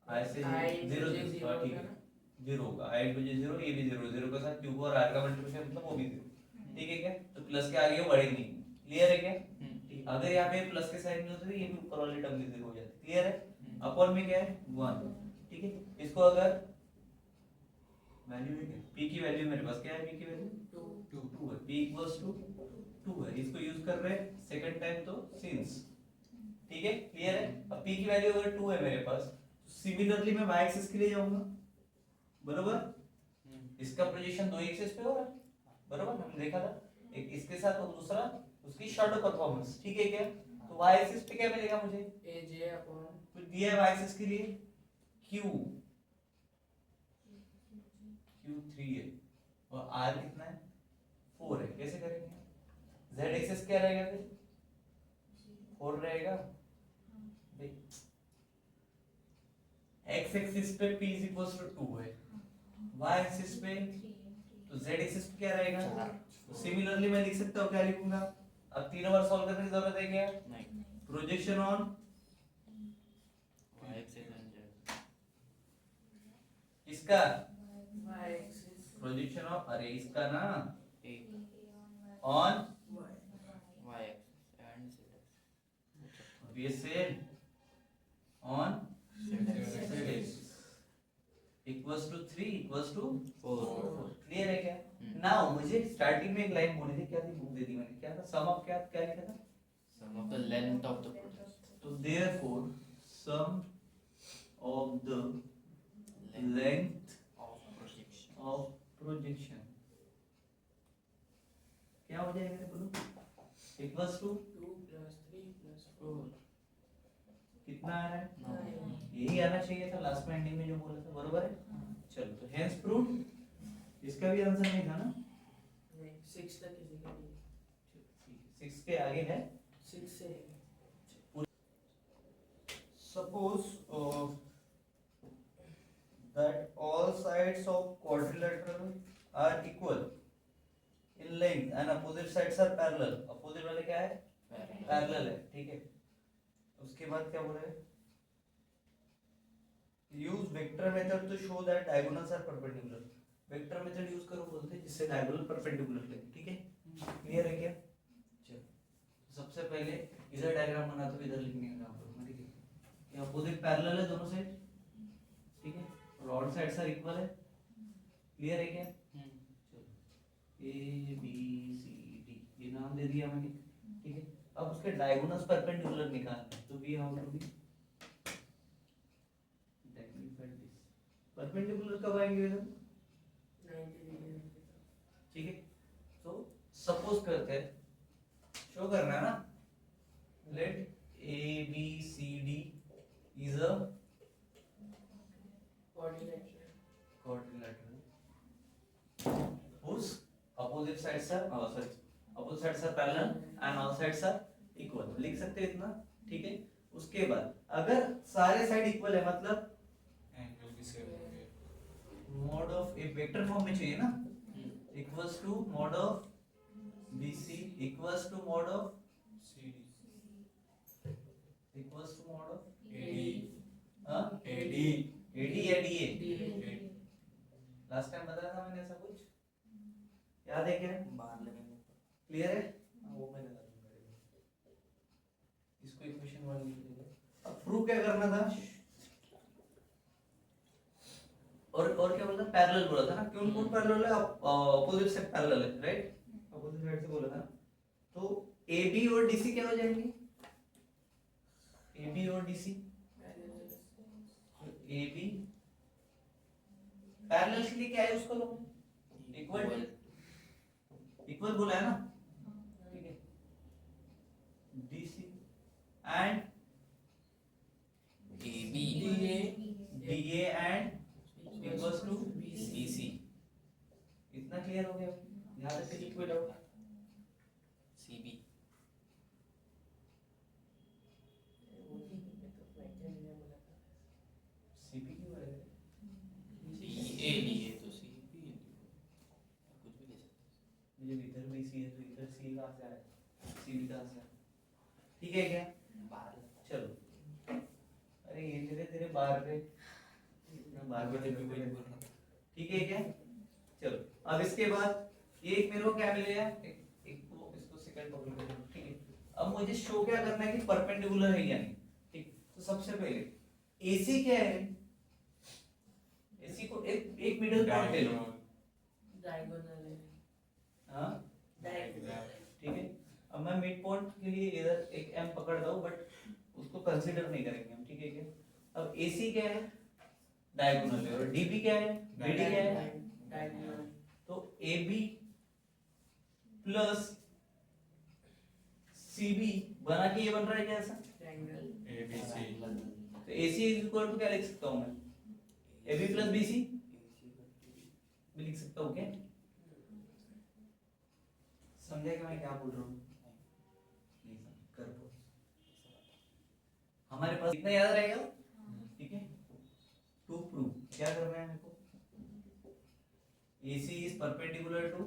आई से I 0 into J 0, ठीक है, 0 होगा, आई इंटू जे 0, ये भी 0, 0 के साथ क्यूब और आर का मल्टीप्लिकेशन मतलब वो भी 0, ठीक है क्या, तो प्लस के आगे वो बढ़ेगी नहीं, क्लियर है क्या, ठीक, अगर यहाँ पे प्लस के साइन में होते तो ये भी ऊपर वाली टर्म भी 0 हो जाती, क्लियर है, अपॉन में क्या है 1, ठीक है, इसको अगर वैल्यू है क्या, p की वैल्यू मेरे पास क्या है, p की वैल्यू 2 है, p इक्वल्स टू 2 है, इसको यूज कर रहे हैं सेकंड टाइम तो सिंस, ठीक है, क्लियर है, अब p की वैल्यू अगर 2 है मेरे पास, सिमिलरली मैं y एक्सिस के लिए जाऊंगा, बरोबर, इसका प्रोजेक्शन 2 एक्सिस पे हो रहा है, बरोबर, हमने देखा था, एक इसके साथ और दूसरा उसकी शैडो परफॉर्मेंस, ठीक है क्या, तो y एक्सिस पे क्या मिलेगा मुझे, AJ upon कुछ दिया है y एक्सिस के लिए q q3 है और r कितना है 4 है, कैसे करेंगे, z एक्सिस क्या रहेगा फिर 4 रहेगा, x एक्सिस पे p is equals to 2 है, y एक्सिस पे तो z एक्सिस पे क्या रहेगा, तो सिमिलरली मैं लिख सकता हूँ, क्या लिखूंगा, अब तीनों बार सॉल्व करने की जरूरत है क्या, प्रोजेक्शन ऑन इसका Y axis प्रोजेक्शन ऑफ, अरे इसका ना ऑन Y ये सेल on equals to 3 equals to 4, clear है क्या, नाउ मुझे स्टार्टिंग में एक लाइन बोली थी, क्या थी, बुक दे दी मैंने, क्या था, सम ऑफ क्या क्या लिखा था, Sum of the length of the project. तो therefore sum of the length Of projection. Of projection क्या हो जाएगा बोलो, इक्वल्स टू 2 plus 3 plus 4 कितना आ रहा है, 9 यही आना चाहिए था लास्ट में एंडिंग में जो बोला था, बरोबर है, चलो तो हेंस प्रूव, इसका भी आंसर नहीं था ना, नहीं 6 तक किसी का नहीं 6 के आगे है, 6 से suppose that all sides of quadrilateral are equal in length and opposite sides are parallel, opposite वाले क्या है, parallel है, ठीक है, उसके बाद क्या बोल रहे हैं, use vector method to show that diagonals are perpendicular, vector method use करो बोलते हैं जिससे डायगोनल परपेंडिकुलर लगे, ठीक है, क्लियर है क्या, चलो सबसे पहले इधर डायग्राम बना तो इधर लिखने का काम करो, ठीक है, ये अपोजिट पैरेलल है दोनों साइड, ठीक है, और ऑड साइड्स आर इक्वल है, क्लियर है क्या, चलो ए बी सी डी ये नाम दे दिया मैंने, ठीक है, अब उसके डायगोनल्स परपेंडिकुलर निकालना है, तो we how to be perpendicular कब आएंगे इधर, 90 डिग्री ठीक है, तो सपोज करते हैं, शो करना है ना, let A B C D is a quadrilateral quadrilateral whose opposite sides are opposite sides are parallel and all sides are equal, लिख सकते हैं इतना, ठीक है, उसके बाद अगर सारे साइड इक्वल है मतलब एंगल भी सेम हो गया, मॉड ऑफ एक वेक्टर फॉर्म में चाहिए ना, equals to mod of BC equals to mod of CD, equals to mod of AD, हां AD, AD या DA, DA लास्ट टाइम बताया था मैंने ऐसा कुछ, याद है क्या, बाहर लगेंगे क्लियर है, वो मैंने बता दूंगा, इसको इक्वेशन 1 लिख देंगे, अब प्रूव क्या करना था, और क्या बोला था, पैरेलल बोला था ना, क्यों कौन पैरेलल है, अपोजिट साइड पैरेलल है, राइट, अपोजिट साइड से बोला था, तो AB और DC क्या हो जाएंगे, AB और DC, AB पैरेलल के लिए क्या यूज करो, इक्वल इक्वल बोला है ना, ठीक है, DC and AB DA DA and equals to BC इतना क्लियर हो गया यहाँ तक किसी कोई डाउट CB सीपी क्यों है DA लिए तो CB कुछ भी ले सकते मुझे इधर भी सी है तो इधर सी कहाँ से आया सी भी कहाँ से आया ठीक है क्या हैं बाहर चलो अरे ये तेरे तेरे बाहर पे इतना बाहर पे भी कोई बोल रहा था ठीक है क्या चलो अब इसके बाद ये एक मेरे को क्या मिलेगा एक को इसको सेकंड टॉपिक में ठीक है अब मुझे शो क्या करना है कि परपेंडिकुलर है या नहीं ठीक तो सबसे पहले एसी क्या है एसी को एक मिडिल पॉइंट ले लो डायगोनल है हाँ डायगोनल ठीक है अब मैं मिड पॉइंट के लिए इधर एक एम पकड़ता हूँ बट उसको कंसीडर नहीं करेंगे हम ठीक है क्या अब एसी क्या है डायगोनल है और डीबी क्या है बीडी क्या है डायगोनल तो AB प्लस CB बना के ये बन रहा है क्या ऐसा ट्रायंगल ABC तो AC इज इक्वल टू क्या लिख सकता हूँ मैं AB प्लस BC भी लिख सकता हूँ क्या समझे कि मैं क्या बोल रहा हूँ नहीं समझ कर बोल हमारे पास इतना याद रहेगा ठीक है टू प्रूव क्या करना है मेरे को AC is perpendicular to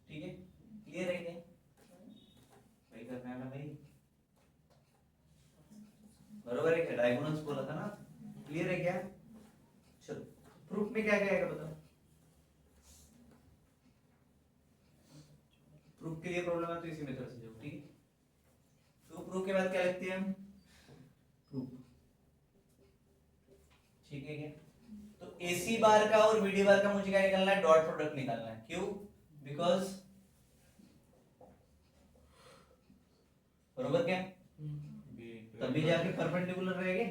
ठीक है क्लियर है क्या भाई करना है ना भाई बरोबर है क्या डायगोनल्स बोला था ना क्लियर है क्या चलो प्रूफ में क्या क्या आएगा बताओ प्रूफ के लिए प्रॉब्लम है तो इसी मेथड से जाओ ठीक है तो प्रूफ के बाद क्या लिखते हैं हम प्रूफ ठीक है क्या तो AC बार का और BD बार का मुझे क्या निकालना है डॉट प्रोडक्ट निकालना है क्यों बिकॉज बरोबर क्या तभी जाके परपेंडिकुलर रहेंगे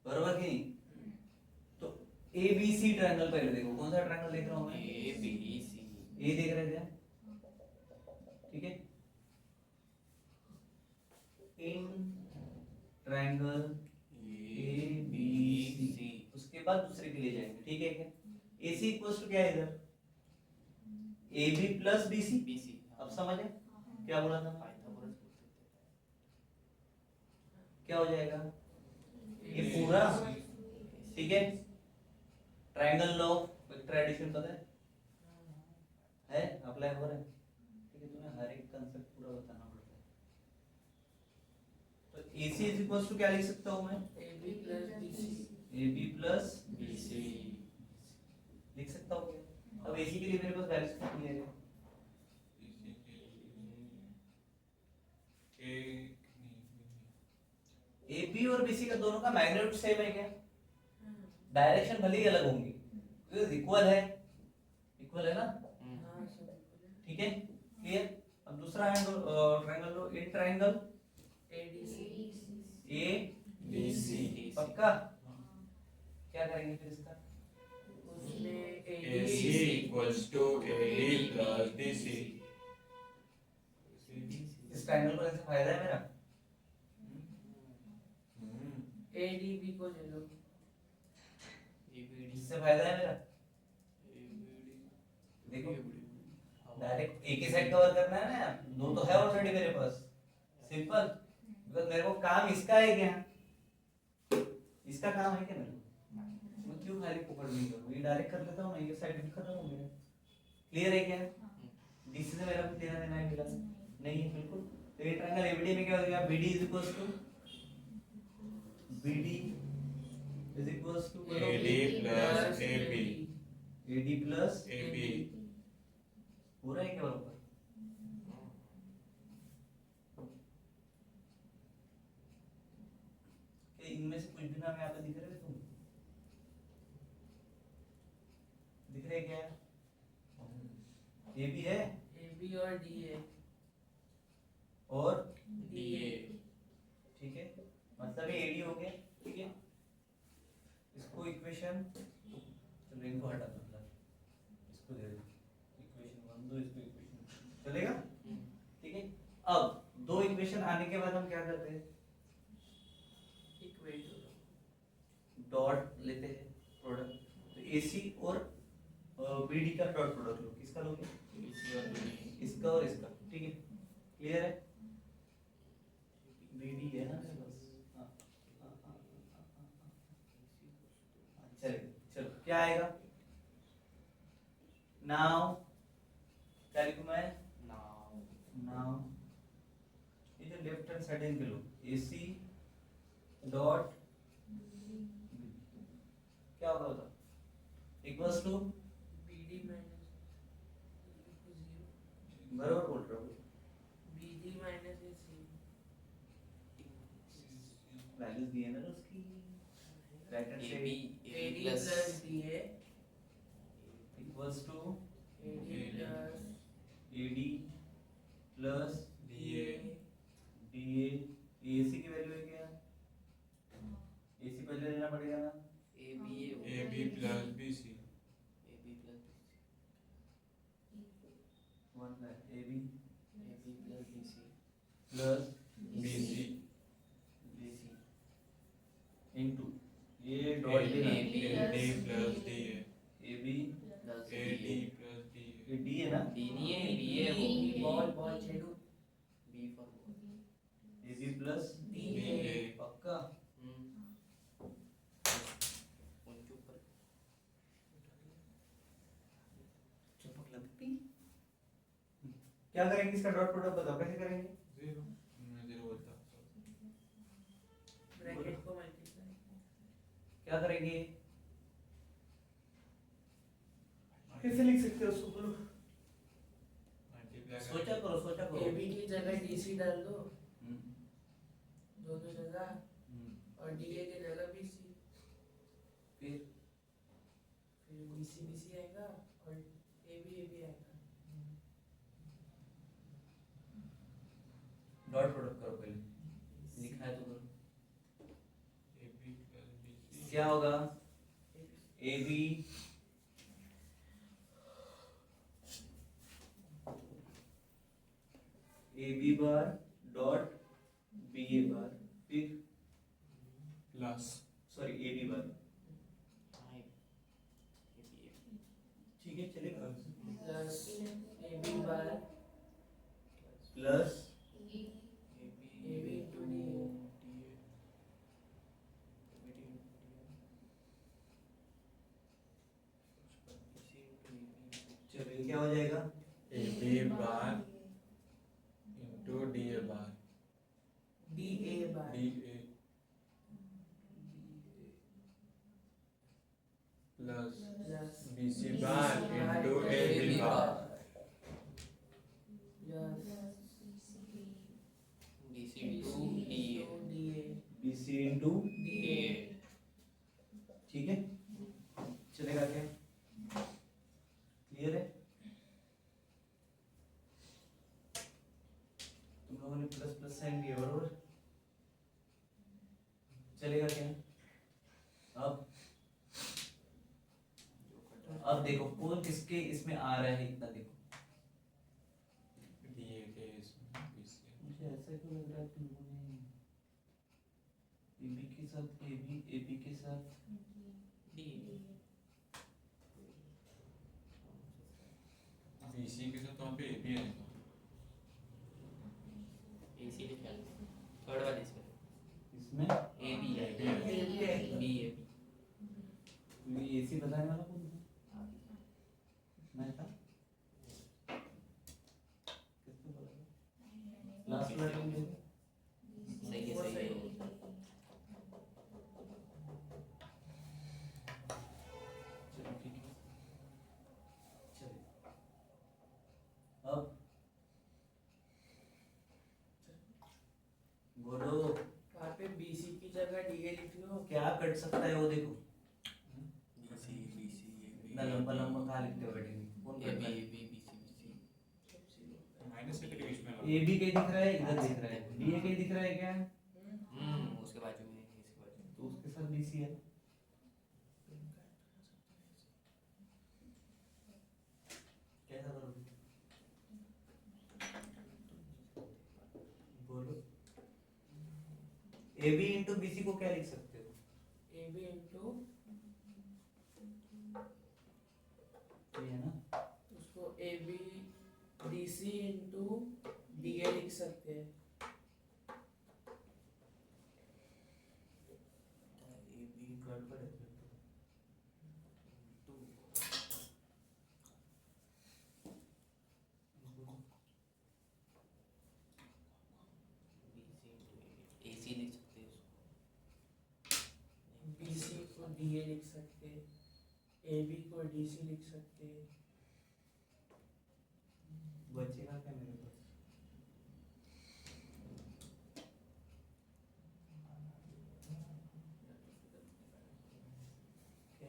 बरोबर कि नहीं तो ABC ट्रायंगल पहले देखो कौन सा ट्रायंगल देख रहा हूं मैं ABC ये देख रहे थे ठीक है इन ट्रायंगल ABC उसके बाद दूसरे के लिए जाएंगे ठीक है क्या AC इक्वल्स टू क्या है इधर AB प्लस BC अब समझे क्या बोला था क्या हो जाएगा ये पूरा ठीक है ट्रायंगल लॉ ट्रेडिशन पता है अप्लाई हो रहा है ठीक है तुम्हें हर एक कांसेप्ट पूरा बताना पड़ता है तो AC इज इक्वल्स टू क्या लिख सकता हूं मैं AB plus BC AB plus BC लिख सकता हूं क्या अब AC के लिए मेरे पास वैल्यूज कितनी है AB और BC का दोनों का मैग्नीट्यूड सेम है क्या डायरेक्शन भले ही अलग होंगी क्योंकि इक्वल है ना हाँ सब ठीक है क्लियर अब दूसरा angle triangle low in triangle ADC ABC पक्का क्या करेंगे फिर इसका उसमें AC equals to AD plus BC इस ट्रायंगल को ऐसे फायदा है मेरा ADB को ले लो इससे फायदा है मेरा देखो डायरेक्ट एक ही साइड कवर करना है ना दो तो है ऑलरेडी मेरे पास सिंपल बिकॉज़ मेरे को काम इसका है क्या इसका काम है क्या मेरे को मैं क्यों खाली पकड़ नहीं करूं ये डायरेक्ट कर लेता हूं ना ये साइड भी खत्म हो गया क्लियर है क्या डीसी से मेरा कुछ लेना देना है मिला नहीं है बिल्कुल तो ये ट्रायंगल एबीडी में क्या हो गया BD is equals to BD is equals to AD plus AB AD plus AB हो रहा है क्या बराबर क्या इनमें से कुछ भी नाम यहाँ पे दिख रहे हैं तुम दिख रहे क्या AB है AB और DA और DA ठीक है मतलब ये AD हो गया ठीक है इसको इक्वेशन चलो इनको हटा दो मतलब इसको दे दो इक्वेशन 1 दो इसको इक्वेशन चलेगा ठीक है अब दो इक्वेशन आने के बाद हम क्या करते हैं इक्वेट इसका लोगे, BC और BD इसका और इसका, ठीक है, क्लियर है? BD है ना बस, हाँ, चलिए चलो क्या आएगा नाउ, क्या लिखूं मैं नाउ, ये जो लेफ्ट हैंड साइड इनके लो AC डॉट क्या होगा बता, equals to BD minus zero, बराबर बोल रहा हूँ, BD माइनस AC, वैल्यूज दिए ना उसकी, right hand AB side AD plus plus DA, equals to AD plus AD plus DA, DA, AC की वैल्यू है क्या, AC पहले लेना पड़ेगा ना, AB plus BC AB plus one है AB BC plus BC BC into ये dot लेना, AD plus DA AB plus AD DA plus DA ये D है ना, D नहीं है B है वो बॉल बॉल छेड़ू, B for ball AB plus DA, पक्का, उनके ऊपर चपक लगती, क्या करेंगे इसका डॉट प्रोडक्ट बताओ कैसे करेंगे, जीरो मैं जीरो बोलता ब्रैकेट को मल्टीप्लाई, क्या करेंगे, कैसे लिख सकते हो उसको बोलो, मल्टीप्लाई सोचा करो AB की जगह DC डाल दो हम्म, दोनों जगह, हम्म, और DA की जगह BC, फिर फिर BC आएगा और AB आएगा, डॉट प्रोडक्ट करो पहले, लिखा है तो करो, AB plus BC क्या होगा AB AB बार डॉट BA बार, फिर plus सॉरी AB बार, हाँ ठीक है चलेगा, प्लस AB बार प्लस AB into DA, चलो ये क्या हो जाएगा, AB bar into DA bar DA bar, DA plus plus BC bar into AB bar BC to DA DA, BC into DA, ठीक है, चलेगा क्या, क्लियर है, तुम लोगों ने प्लस प्लस साइन दिया बरोबर, चलेगा क्या, अब देखो कौन किसके इसमें आ रहा है इतना देखो, DA के इसमें BC मुझे ऐसा क्यों लग रहा है तुम लोगों ने AB के साथ AB के साथ BC के साथ वहाँ पे AB आएगा AC लिखा है थर्ड वाले इसमें इसमें AB है B है ये AC बताने वाला कौन था, मैं था, किसने बोला, लास्ट वाला कौन था? सही है सही है चलो ठीक है, चलिए अब बोलो वहाँ पे BC की जगह DA लिख लो, क्या कट सकता है वो देखो, BC इतना लंबा लंबा कहाँ लिखते हो बैठेंगे, कौन AB करता है, AB BC माइनस से के बीच में लो AB कहीं दिख रहा है, इधर दिख रहा है, DA कहीं दिख रहा है क्या, उसके बाजू में इसके बाजू में तो उसके साथ BC है, कैसा करोगे, बोलो AB इंटू BC को क्या लिख सकते हो, AB into ये है ना, उसको A BC into DA लिख सकते हैं। ए बी गड़बड़ है टू ए सी लिख सकते हैं उसको। BC को DA लिख सकते हैं, AB को DC लिख सकते हैं। बचेगा क्या मेरे पास?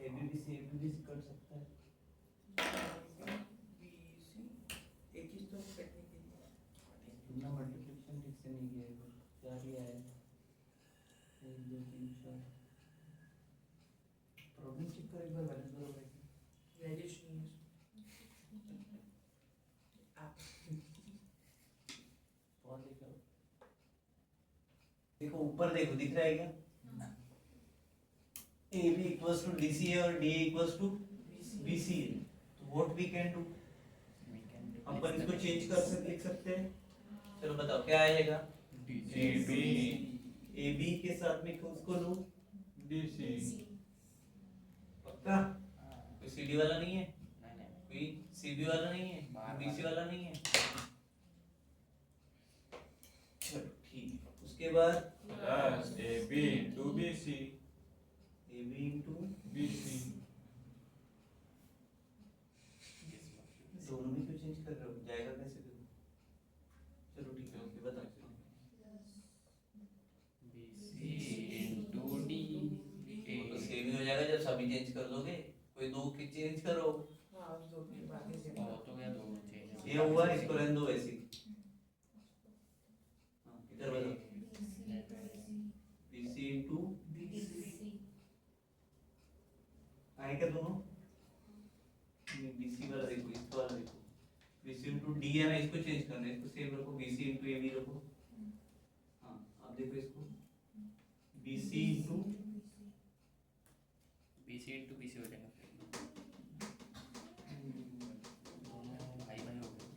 एबीसी कर सकता है। BC एक ही तो करने के लिए। तुमने मल्टीप्लिकेशन ठीक से नहीं किया है, क्या किया है? 1 2 3 4 प्रॉब्लम चेक कर एक बार, बैलेंस बराबर है क्या? वैल्यूज नहीं है आप और देखो, देखो ऊपर देखो, दिख रहा है क्या? A B equals to D C है और D equals to B C है। तो व्हाट वी कैन डू, अपन इसको चेंज कर सकते, लिख सकते हैं। चलो बताओ क्या आएगा? ए बी के साथ में उसको लो DC पक्का? कोई सी डी वाला नहीं है, नहीं नहीं कोई सी बी वाला नहीं है, बी सी वाला नहीं है। चलो ठीक है, उसके बाद plus AB into BC A B into BC दोनों में क्यों चेंज कर रहे हो, जाएगा कैसे देखो? चलो ठीक है, ओके बताओ। BC into D वो तो सेम ही हो जाएगा जब सभी चेंज कर दोगे। कोई दो की चेंज करो, हाँ दो के बाकी से और तो क्या दो चेंज ये हुआ, इसको रहने दो ऐसे ही। हाँ, इधर बताओ BC इंटू आएगा दोनों। BC वाला देखो, इसको वाला देखो, BC इंटू D है ना, इसको चेंज करना है, इसको सेम रखो, BC इंटू AB रखो। हाँ अब देखो इसको, BC into BC into BC हो जाएगा दोनों भाई भाई हो गए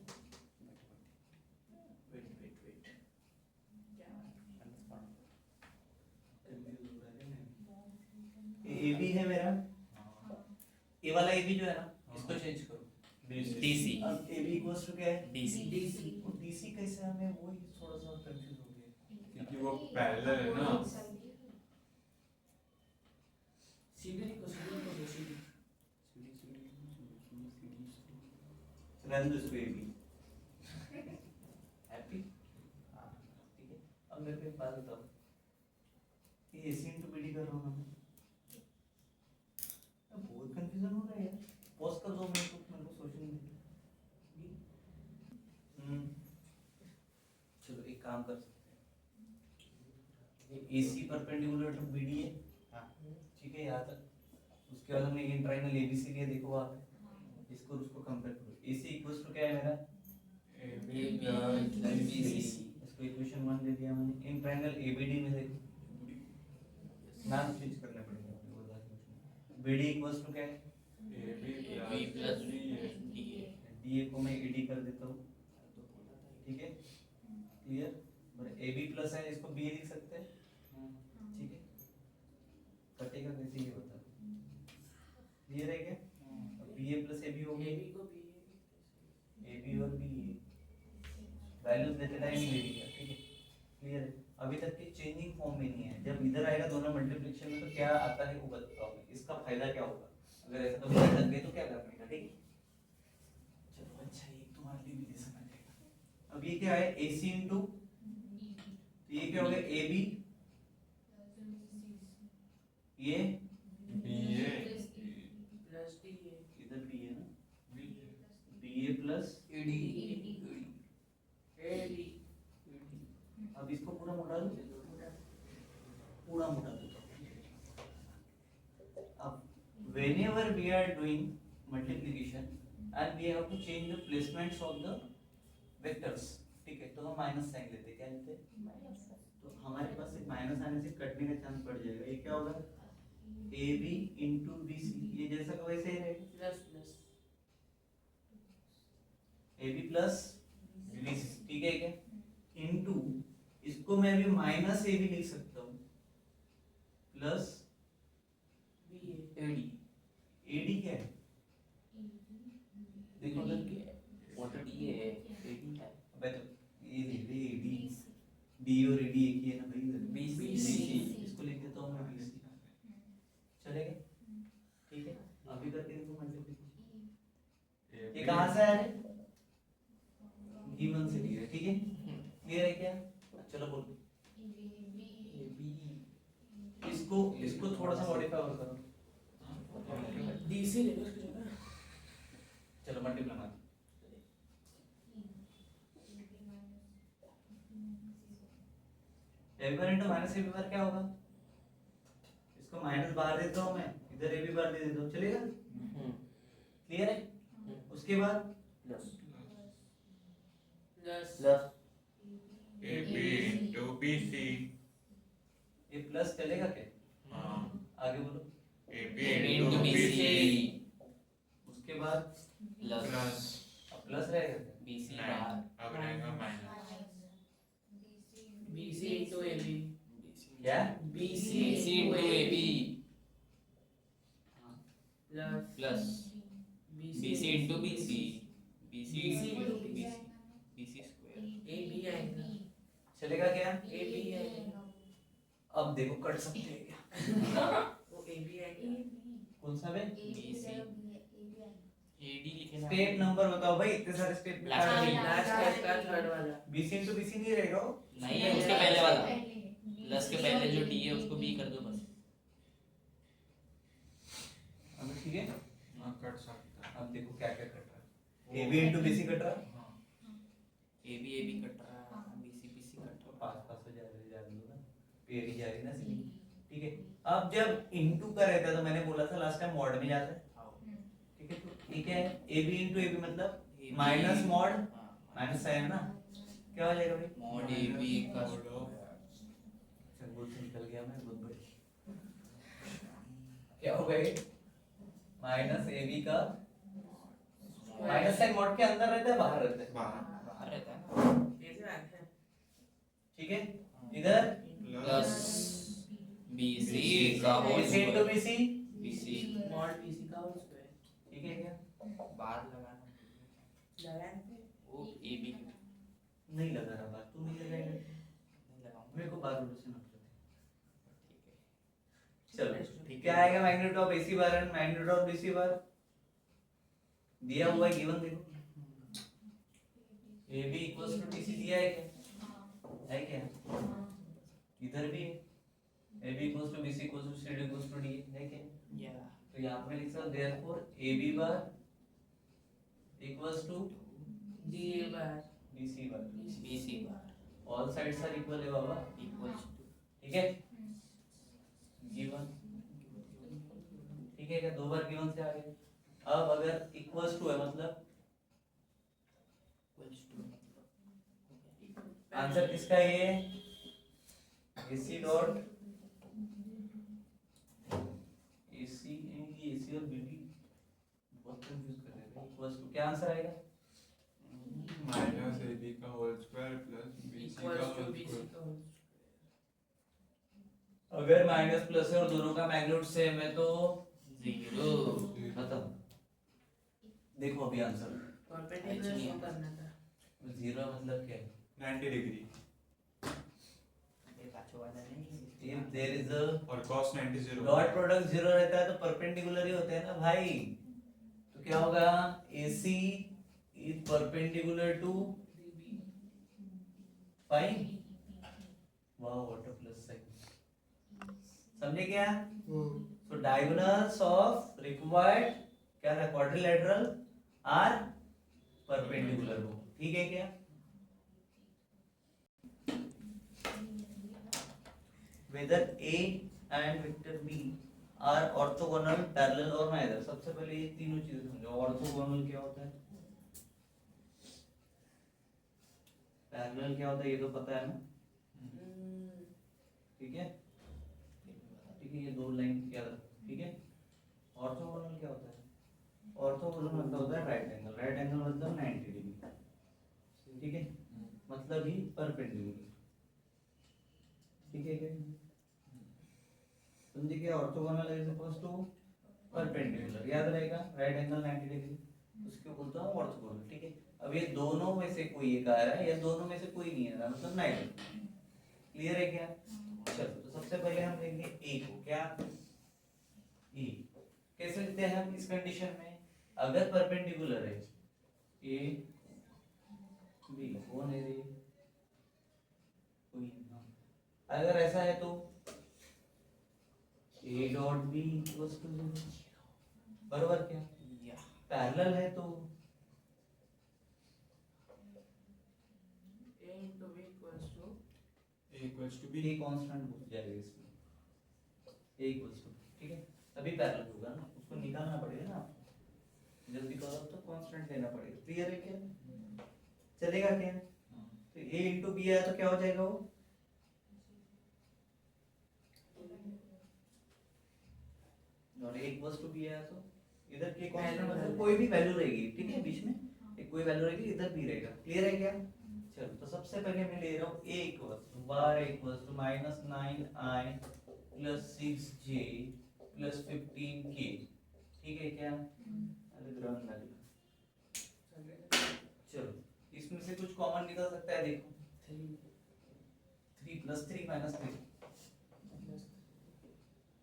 wait wait wait A B है मेरा, ए वाला ए बी जो है ना, इसको चेंज करो। DC अब ए बी इक्वल्स टू क्या है? DC वो डीसी कैसे, हमें वो ही थोड़ा सा कंफ्यूज हो गया। क्योंकि वो पैरेलल है ना। सीधी को सीधी रहने दो इसको ए बी। हैप्पी? हाँ ठीक है। अब मेरे को एक बात बताओ, ये एसी इंटू बी डी कर रहा हूँ मैं, अब बहुत कंफ्यूजन हो रहा है यार। पॉज कर दो, मेरे को सोचने दो। चलो एक काम कर सकते हैं, ये AC परपेंडिकुलर टू BD है, ठीक है यहाँ तक। उसके बाद हमने ये ट्रायंगल ABC लिया, देखो वहाँ पे, इसको और उसको कंपेयर करो। AC इक्वल्स टू क्या है मेरा? AB plus BC इसको इक्वेशन 1 दे दिया मैंने। इन ट्रायंगल ABD में देखो, नाम चेंज करना पड़ेगा अपने को, बाद में BD इक्वल्स टू क्या है? AB plus DA DA को मैं AD कर देता हूँ, ठीक है, क्लियर? AB प्लस है, इसको BA लिख सकते हैं, ठीक है। कटेगा कैसे ये बता, क्लियर है क्या? BA प्लस AB हो गया, AB को BA AB और BA वैल्यूज देते टाइम ही ले लिया, ठीक है, क्लियर है। अभी तक की चेंजिंग फॉर्म में नहीं है, जब इधर आएगा दोनों मल्टीप्लिकेशन में तो क्या आता है वो बताता हूँ, इसका फायदा क्या होगा अगर ऐसा कभी लग गए तो क्या करने का, ठीक है। चलो अच्छा, ये तुम्हारे लिए भी समझ आएगा। अब ये क्या है? AC इंटू, तो ये क्या हो गया? AB, ये BA प्लस DA इधर B है ना, BA प्लस AD AD अब इसको पूरा मोटा दो, पूरा मोटा दो। अब whenever we are doing multiplication and we have to change the placements of the vectors, ठीक है, तो हम माइनस साइन लेते हैं, क्या लेते हैं? तो हमारे पास एक माइनस आने से कटने का चांस बढ़ जाएगा। ये क्या होगा? AB इंटू BC, ये जैसा का वैसे ही रहेगा। प्लस प्लस AB प्लस ठीक है क्या, इनटू इसको मैं भी माइनस ए भी लिख सकता हूँ प्लस एडी एडी क्या है देखो उधर एडी वो तो डी है एडी है अबे तो ये रे एडी डी और एडी एक ही है ना भाई इधर BC इसको लिख देता हूँ मैं बीसी चलेगा ठीक है अभी करके देखो मल्टीप्लिकेशन ये कहाँ से आया गिवन से लिया है ठीक है क्लियर है क्या चलो बोलो इसको इसको थोड़ा सा मॉडिफाई और करो डीसी ले लो उसकी जगह। चलो मल्टीप्लाई मार ए बार इनटू माइनस ए बार क्या होगा इसको माइनस बाहर देता हूँ मैं इधर ए भी बार दे देता हूँ चलेगा क्लियर है उसके बाद plus plus plus AB into BC ये प्लस चलेगा क्या हाँ आगे बोलो AB AD into into BC BC उसके बाद प्लस प्लस अब प्लस रहेगा क्या बीसी नाइन बाहर अब रहेगा माइनस बीसी इनटू एबी क्या BC BC into AB plus plus BC into BC BC into BC BC square AB आएगा चलेगा क्या एबी आएगा अब देखो कट सकते हैं क्या वो एबी आएगा कौन सा बे एडी लिखे ना स्टेप नंबर बताओ भाई इतने सारे स्टेप में Last काट में। लास्ट स्टेप का थर्ड वाला बीसी इंटू बीसी नहीं रहेगा वो? नहीं है उसके पहले वाला प्लस के पहले जो डी है उसको बी कर दो बस अब ठीक है हाँ कट सकता है अब देखो क्या क्या कट रहा है A B into BC cut रहा है हाँ एबी कट रहा है बीसी बीसी कट तो रहा पास पास हो जा रही ना पेरी जा रही ना सीधी ठीक है अब जब इनटू का रहता है तो मैंने बोला था लास्ट टाइम मॉड में जाता है है ठीक है तो ठीक है A B into A B मतलब AB माइनस मॉड हाँ, माइनस साइन ना क्या हो जाएगा भाई मॉड एबी का सिंबल से निकल गया मैं बहुत बड़ी क्या हो गए माइनस ए बी का माइनस साइन मॉड के अंदर रहता है बाहर रहता है बाहर बाहर रहता है ना ऐसे आता है ठीक है इधर प्लस बीसी का whole BC into square BC BC mod BC का होल स्क्वायर ठीक है क्या बाहर लगाना लगाएं वो एबी नहीं लगा रहा बात तू नहीं लगाएगा नहीं लगाऊंगा मेरे को बार बार से नफरत ठीक है है चलो ठीक क्या है। आएगा magnitude of AC bar and magnitude of BC bar दिया हुआ है गिवन देखो A B equals to TC दिया है क्या इधर भी है A B equals to BC equals to C D equals to D है क्या या तो यहाँ पे लिख सकते therefore A B bar equals to DA bar BC bar BC bar all sides are equal है बाबा इक्वल्स टू ठीक है गिवन ठीक है क्या दो बार गिवन से आगे अब अगर इक्वल्स टू है मतलब इक्वल्स टू आंसर किसका है ये AC डॉट AC AC और BD बहुत कंफ्यूज कर रहे हैं इक्वल्स टू क्या आंसर आएगा माइनस AB का होल स्क्वायर प्लस BC का equals to whole BC square का होल अगर माइनस प्लस है और दोनों का मैग्नीट्यूड सेम है तो जीरो खत्म देखो अभी आंसर परपेंडिकुलर शो करना था जीरो मतलब क्या है 90 डिग्री ये पांचों वाला नहीं if there is a और cos 90 0 डॉट प्रोडक्ट जीरो रहता है तो परपेंडिकुलर ही होते हैं ना भाई तो क्या होगा AC is perpendicular to phi वाह व्हाट अ प्लस साइन समझे क्या so diagonals of required क्या था quadrilateral are perpendicular हो ठीक है क्या whether A and vector B are orthogonal parallel or neither सबसे पहले ये तीनों चीजें समझो orthogonal क्या होता है parallel क्या होता है ये तो पता है ना ठीक है ये दो लाइन याद रखो ठीक है ऑर्थोगोनल क्या होता है ऑर्थोगोनल मतलब होता है राइट एंगल मतलब 90 डिग्री ठीक है मतलब ही परपेंडिकुलर। ठीक है क्या? समझे क्या? Orthogonal is equals to perpendicular, याद रहेगा, राइट एंगल 90 डिग्री, उसको बोलता हूँ ऑर्थोगोनल। ठीक है, अब ये दोनों में से कोई एक आ रहा है या दोनों में से कोई नहीं आ रहा, मतलब नाइडर। क्लियर है क्या? चलो तो सबसे पहले हम लेंगे ए को, क्या ए कैसे लिखते हैं हम इस कंडीशन में? अगर परपेंडिकुलर है ए बी, कौन है रे? कोई नहीं। हाँ। अगर ऐसा है तो A dot B equals to 0, बराबर क्या? पैरेलल है तो A into B equals to A equals to B. A constant घुस जाएगा इसमें, ए इक्वल्स टू, ठीक है, तभी पैरेलल होगा ना, उसको निकालना पड़ेगा ना आपको, जल्दी करो तो कांस्टेंट लेना पड़ेगा। क्लियर है क्या? चलेगा क्या? तो a into b आया तो क्या हो जाएगा वो? और a equals to b आया तो इधर के कांस्टेंट मतलब कोई भी वैल्यू रहेगी, ठीक है, बीच में एक कोई वैल्यू रहेगी, इधर भी रहेगा। क्लियर है क्या? चलो तो सबसे पहले मैं ले रहा हूँ a equals to y equals to -9i plus 6j plus 15k। ठीक है क्या? अरे ग्राउंड लगा। चलो इसमें से कुछ कॉमन निकल सकता है, देखो 3 + 3 -3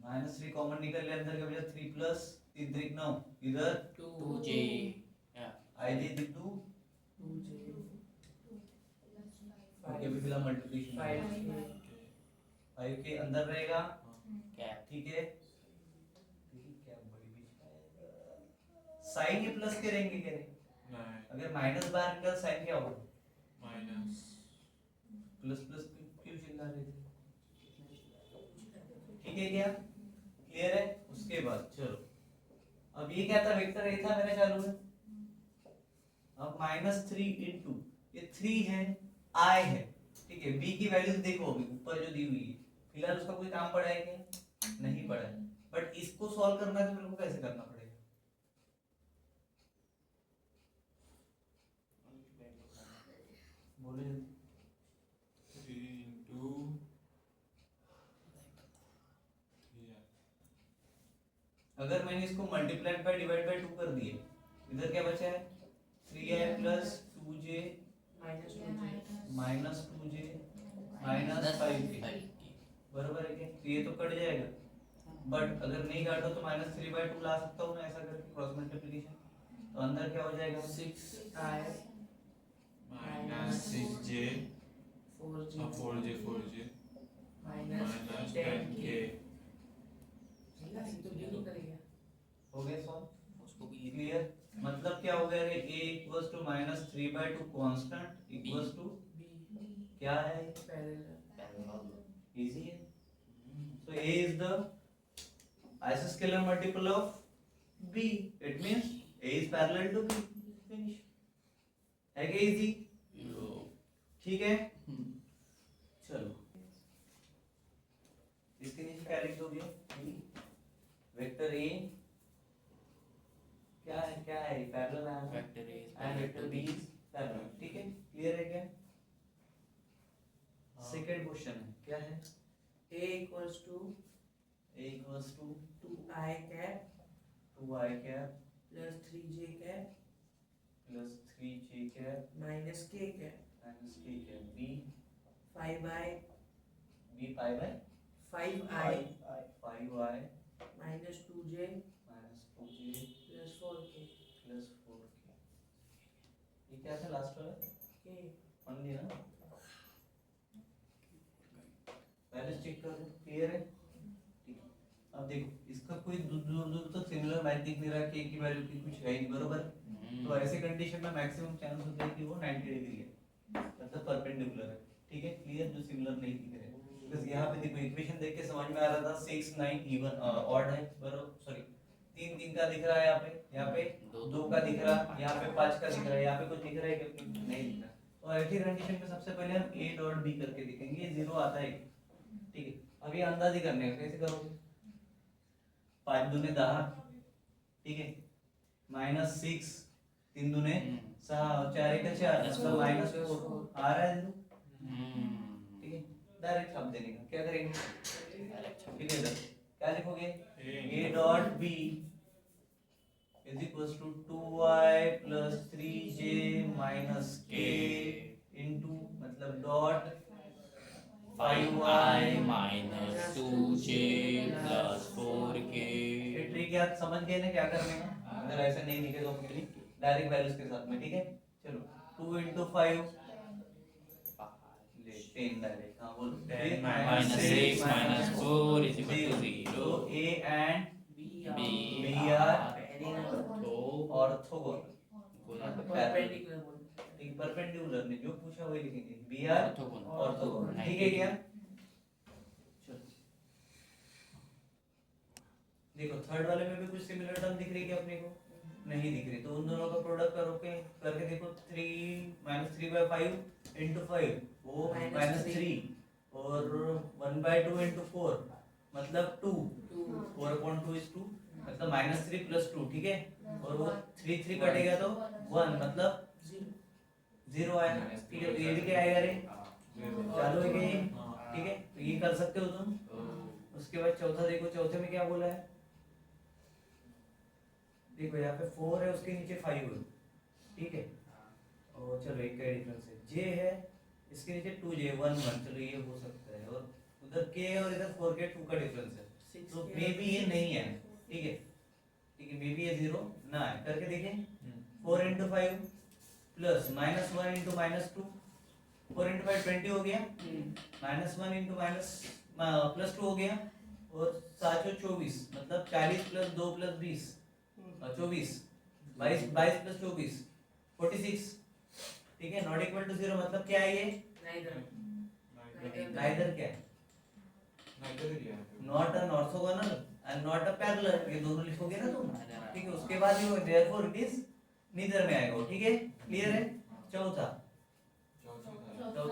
-3 कॉमन निकल लिया, अंदर का बचा 3 + 3 3 9, इधर 2j i j into 2j okay भी फिलहाल मल्टीप्लिकेशन 5 के अंदर रहेगा, कैप ठीक है, क्या बड़ी बीच साइन ये प्लस करेंगे क्या रे? अगर माइनस बाहर निकल साइन क्या होगा? माइनस। प्लस प्लस क्यों चिल्ला रहे थे? ठीक है क्या? क्लियर है? उसके बाद चलो अब ये क्या था? वेक्टर ए था मेरे चालू में, अब -3 इनटू ये 3 है, i है, ठीक है, b की वैल्यू देखो अभी ऊपर जो दी हुई है, फिलहाल उसका कोई काम पड़ा है क्या? नहीं पड़ा है, बट इसको सॉल्व करना है तो मेरे को कैसे करना पड़ेगा? बोलो जल्दी। 3 into अगर मैंने इसको मल्टीप्लाइड बाय डिवाइड बाय 2 कर दिए, इधर क्या बचा है? 3i + 2j -2j -5k, बराबर है क्या? तो ये तो कट जाएगा, बट अगर नहीं काटो तो -3/2 ला सकता हूँ मैं ऐसा करके क्रॉस मल्टीप्लिकेशन, तो अंदर क्या हो जाएगा? 6i -6j 4j 4j -10k। तो ये करेगा हो गया सॉल्व? उसको भी क्लियर? मतलब क्या हो गया रे? a equals to -3/2 constant equals to B क्या है? पैरेलल इजी है। So a is the isoscalar multiple of b. It means a is parallel to b. Finish. है क्या इजी? ठीक है, चलो इसके नीचे क्या लिख दोगे? वेक्टर a क्या है? पैरेलल है vector A and vector b is parallel. ठीक है, क्लियर है क्या? सेकंड क्वेश्चन है, क्या है? A equals to a equals to 2i cap 2i cap plus 3j cap plus 3j cap minus k cap minus k cap b 5i pi by 5i 5i minus 2j minus 2j plus 4k plus 4k। ये क्या था last वाला? k पढ़ लिया ना? पहले check कर दो, क्लियर है? ठीक है, अब देखो इसका कोई दूर तक सिमिलर मैच दिख नहीं रहा, k की वैल्यू की कुछ है ही नहीं, बरोबर? तो ऐसे कंडीशन में मैक्सिमम चांस होता है कि वो 90 डिग्री है, मतलब परपेंडिकुलर है। ठीक है, क्लियर? जो सिमिलर नहीं दिख रहे, बिकॉज़ यहाँ पे देखो इक्वेशन देख के समझ में आ रहा था 6 9 इवन ऑड है, बरोबर? सॉरी 3 3 का दिख रहा है यहाँ पे 2 का दिख रहा, यहाँ पे 5 का दिख रहा है, यहाँ पे कुछ दिख रहा है कि नहीं दिख रहा। तो ऐसी कंडीशन में सबसे पहले हम a डॉट b करके देखेंगे, ये 0 आता है, ठीक है? अभी अंदाजी करने का कैसे करोगे? 5 दूने 10, ठीक है, -6 3 दूने 6 और 4 1 4 मतलब माइनस 4 आ रहा है 0, ठीक है। डायरेक्ट छाप देने का क्या करेंगे, ठीक है इधर क्या लिखोगे, a dot b is equals to 2y plus 3j minus k into मतलब dot 5i minus 2j plus 4k। ये ट्रिक याद समझ गए ना क्या करने का, अगर ऐसा नहीं लिखे तो अपने डायरेक्ट वैल्यूज के साथ में, ठीक है। चलो 2 into 5 ले 10 डायरेक्ट, हाँ बोलो 10 minus 6 minus 4 is equal to 0। तो a and B b are orthogonal orthogonal perpendicular बोल ठीक, परपेंडिकुलर ने जो पूछा वही लिखेंगे, b are ऑर्थोगोनल। ऑर्थोगोनल, ठीक है क्या। चलो देखो थर्ड वाले में भी कुछ सिमिलर टर्म दिख रही है क्या अपने को, नहीं दिख रही, तो उन दोनों का प्रोडक्ट करोगे करके देखो 3 3/5 into 5 वो -3 और 1/2 into 4 मतलब 2, 4/2 is 2 मतलब -3 plus 2, ठीक है। और वो 3 3 कटेगा तो 1 मतलब 0 आया, ठीक है। तो ये भी क्या आएगा रे, चालू है क्या ये, ठीक है। तो ये कर सकते हो तुम। उसके बाद चौथा देखो, चौथे में क्या बोला है, देखो यहाँ पे 4 है उसके नीचे 5 है, ठीक है। और चलो एक का डिफरेंस है, j है इसके नीचे 2j 1 1, चलो ये हो सकता है। और उधर k और इधर 4k 2 का डिफरेंस है, तो मे बी ये नहीं है, ठीक है, ठीक है। मे बी ये 0 ना है, करके देखें 4 into 5 प्लस -1 into -2, 4 into 5 20 हो गया, -1 into प्लस 2 हो गया, और 7 24 मतलब 40 प्लस 2 प्लस 20 24 22 प्लस 24 46, ठीक है। नॉट इक्वल टू 0 मतलब क्या है ये, नाइदर क्या है, not an orthogonal and not a parallel, ये दोनों लिखोगे ना तुम, ठीक है। उसके बाद ये देयरफॉर इट इज नीदर में आएगा, ठीक है। क्लियर है। चौथा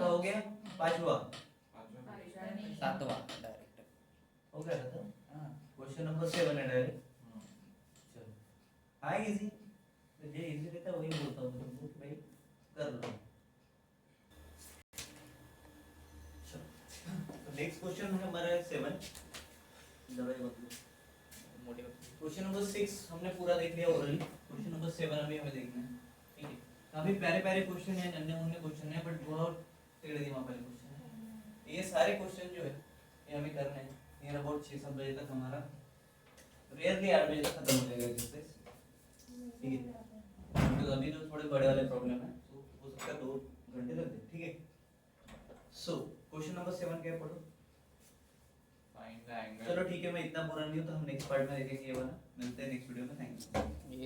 हो गया, पांचवा सातवां डायरेक्ट हो गया था, हां क्वेश्चन नंबर 7 है डायरेक्ट। चलो हां इजी, तो ये इजी रहता है वही बोलता हूं तुमको भाई कर लो। चलो तो नेक्स्ट क्वेश्चन है हमारा 7, दवाई मतलब मोटे क्वेश्चन नंबर 6 हमने पूरा देख लिया ओरली, क्वेश्चन नंबर 7 अभी हमें देखना है, ठीक है। काफी प्यारे प्यारे क्वेश्चन है, नन्हे मुन्ने क्वेश्चन है, बट बहुत टेढ़े दिमाग वाले क्वेश्चन है। ये सारे क्वेश्चन जो है ये हमें करने हैं नियर अबाउट 6-7 बजे तक, हमारा रेयरली 8 बजे तक खत्म हो जाएगा एक्सरसाइज, ठीक है। तो अभी तो थोड़े बड़े वाले प्रॉब्लम है, तो हो सकता है 2 घंटे लग जाए, ठीक है। सो क्वेश्चन नंबर 7 क्या है, पढ़ो। Find the angle. चलो ठीक है, मैं इतना पूरा नहीं हूं, तो हम नेक्स्ट पार्ट में देखेंगे ये वाला। मिलते हैं नेक्स्ट वीडियो में, थैंक यू।